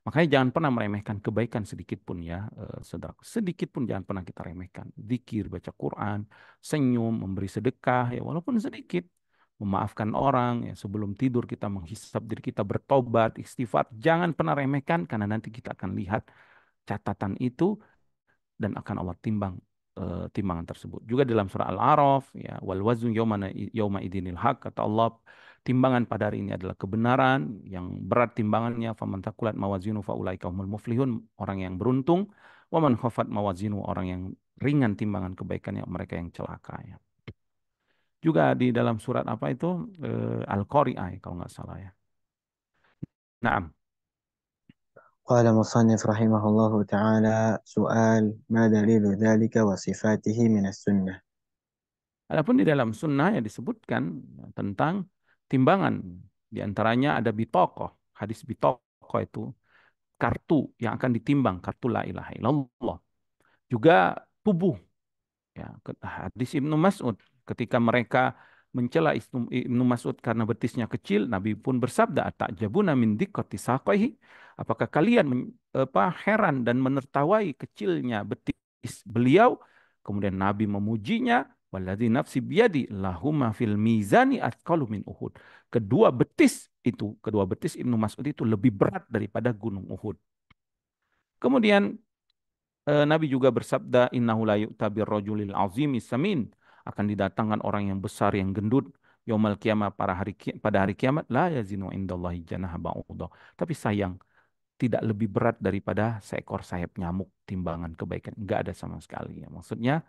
Makanya jangan pernah meremehkan kebaikan sedikit pun, ya, saudara. Sedikit pun jangan pernah kita remehkan. Zikir, baca Quran, senyum, memberi sedekah, ya walaupun sedikit. Memaafkan orang, ya, sebelum tidur kita menghisap diri kita, bertobat, istighfar. Jangan pernah remehkan, karena nanti kita akan lihat catatan itu dan akan Allah timbang timbangan tersebut. Juga dalam surah Al-A'raf, ya, wal waznu yauma idinil haq, kata Allah, timbangan pada hari ini adalah kebenaran, yang berat timbangannya, faman taqulat mawazinu faulaika humul muflihun, orang yang beruntung, waman khafat mawazinu, orang yang ringan timbangan kebaikannya, mereka yang celaka, ya. Juga di dalam surat apa itu, Al-Qari'ah, ya, kalau nggak salah, ya. Nah, قال مصنف رحمه الله تعالى: سؤال: ما دليل ذلك وصفاته من السنة؟ adapun di dalam sunnah yang disebutkan, ya, tentang timbangan, di antaranya ada bitokoh, hadis bitokoh itu kartu yang akan ditimbang, kartu la ilaha illallah. Juga tubuh, ya, hadis Ibnu Mas'ud, ketika mereka mencela Ibnu Mas'ud karena betisnya kecil, Nabi pun bersabda, "Atajabuna min diqqati saqaihi?" Apakah kalian heran dan menertawai kecilnya betis beliau? Kemudian Nabi memujinya, "Walladzi nafsi biyadi lahuma fil mizani athqalu min Uhud." Kedua betis Ibnu Mas'ud itu lebih berat daripada gunung Uhud. Kemudian Nabi juga bersabda, innahu la yu'tabir rajulil azimi samin, akan didatangkan orang yang besar yang gendut yaumal kiamah, pada hari kiamat, la yazinu indallahi janaha ba'udah. Tapi sayang, tidak lebih berat daripada seekor sayap nyamuk timbangan kebaikan. Enggak ada sama sekali, ya. Maksudnya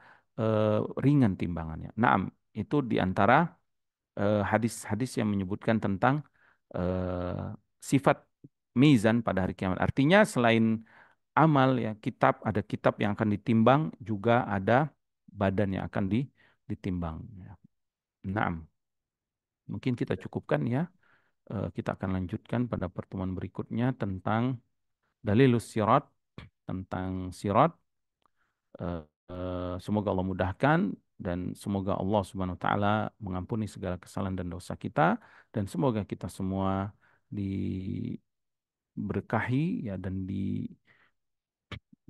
ringan timbangannya. Naam, itu di antara hadis-hadis yang menyebutkan tentang eh, sifat mizan pada hari kiamat. Artinya selain amal, ya, ada kitab yang akan ditimbang, juga ada badan yang akan ditimbang, ya. Nah, mungkin kita cukupkan, ya. Kita akan lanjutkan pada pertemuan berikutnya tentang dalilus sirat, tentang sirat. Semoga Allah mudahkan, dan semoga Allah Subhanahu wa taala mengampuni segala kesalahan dan dosa kita, dan semoga kita semua diberkahi, ya, dan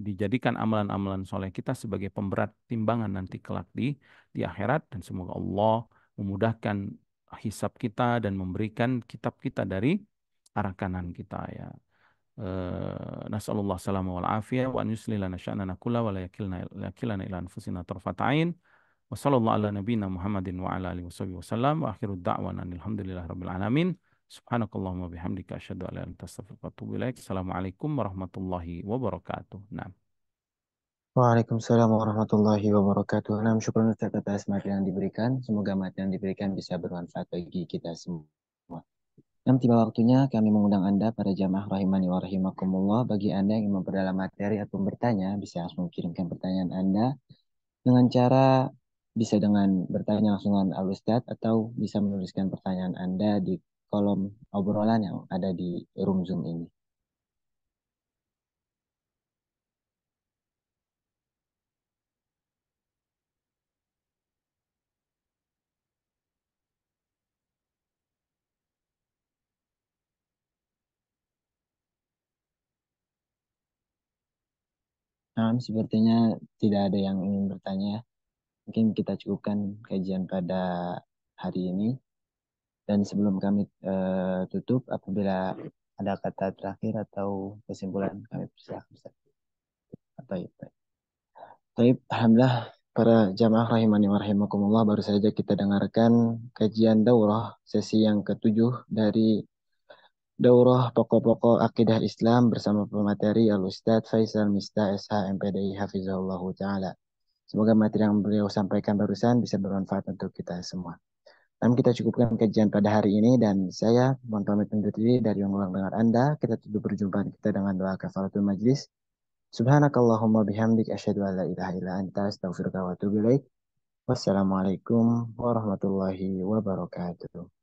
dijadikan amalan-amalan soleh kita sebagai pemberat timbangan nanti kelak di akhirat, dan semoga Allah memudahkan hisab kita dan memberikan kitab kita dari arah kanan kita, ya. Nasallallahu salama wal afiyah wa an yuslilana sya'nana kulla wa la yakilana ila anfusina tarfata ain. Wa sallallahu ala nabiyyina Muhammadin wa ala alihi washabihi wasallam wa akhiru da'wana alhamdulillahi rabbil alamin. Subhanakallahumma bihamdika asyhadu an la ilaha illa anta astaghfiruka wa atubu ilaik. Assalamualaikum warahmatullahi wabarakatuh. Nah, Waalaikumsalam warahmatullahi wabarakatuh. Nah, syukur Ustaz atas materi yang diberikan. Semoga materi yang diberikan bisa bermanfaat bagi kita semua. Dan tiba waktunya kami mengundang Anda para jamaah rahimani wa rahimakumullah. Bagi Anda yang ingin memperdalam materi atau bertanya, bisa langsung mengirimkan pertanyaan Anda dengan cara bisa dengan bertanya langsung dengan Al Ustadz atau bisa menuliskan pertanyaan Anda di kolom obrolan yang ada di room Zoom ini. Nah, sepertinya tidak ada yang ingin bertanya. Mungkin kita cukupkan kajian pada hari ini. Dan sebelum kami tutup, apabila ada kata terakhir atau kesimpulan, kami persilakan Ustaz. Baik, baik. Baik, alhamdulillah para jamaah rahimani wa rahimakumullah, baru saja kita dengarkan kajian daurah sesi yang ketujuh dari daurah pokok-pokok akidah Islam bersama pemateri Al-Ustadz Faisal Mista SH MPDI Hafizahullah Ta'ala. Semoga materi yang beliau sampaikan barusan bisa bermanfaat untuk kita semua. Dan kita cukupkan kajian pada hari ini dan saya mohon pamit undur diri dari yang ulang dengar Anda. Kita tutup perjumpaan kita dengan doa kafaratul majlis. Subhanakallahumma bihamdik asyhadu an la ilaha illa anta astaghfiruka wa atubu ilaik. Wassalamualaikum warahmatullahi wabarakatuh.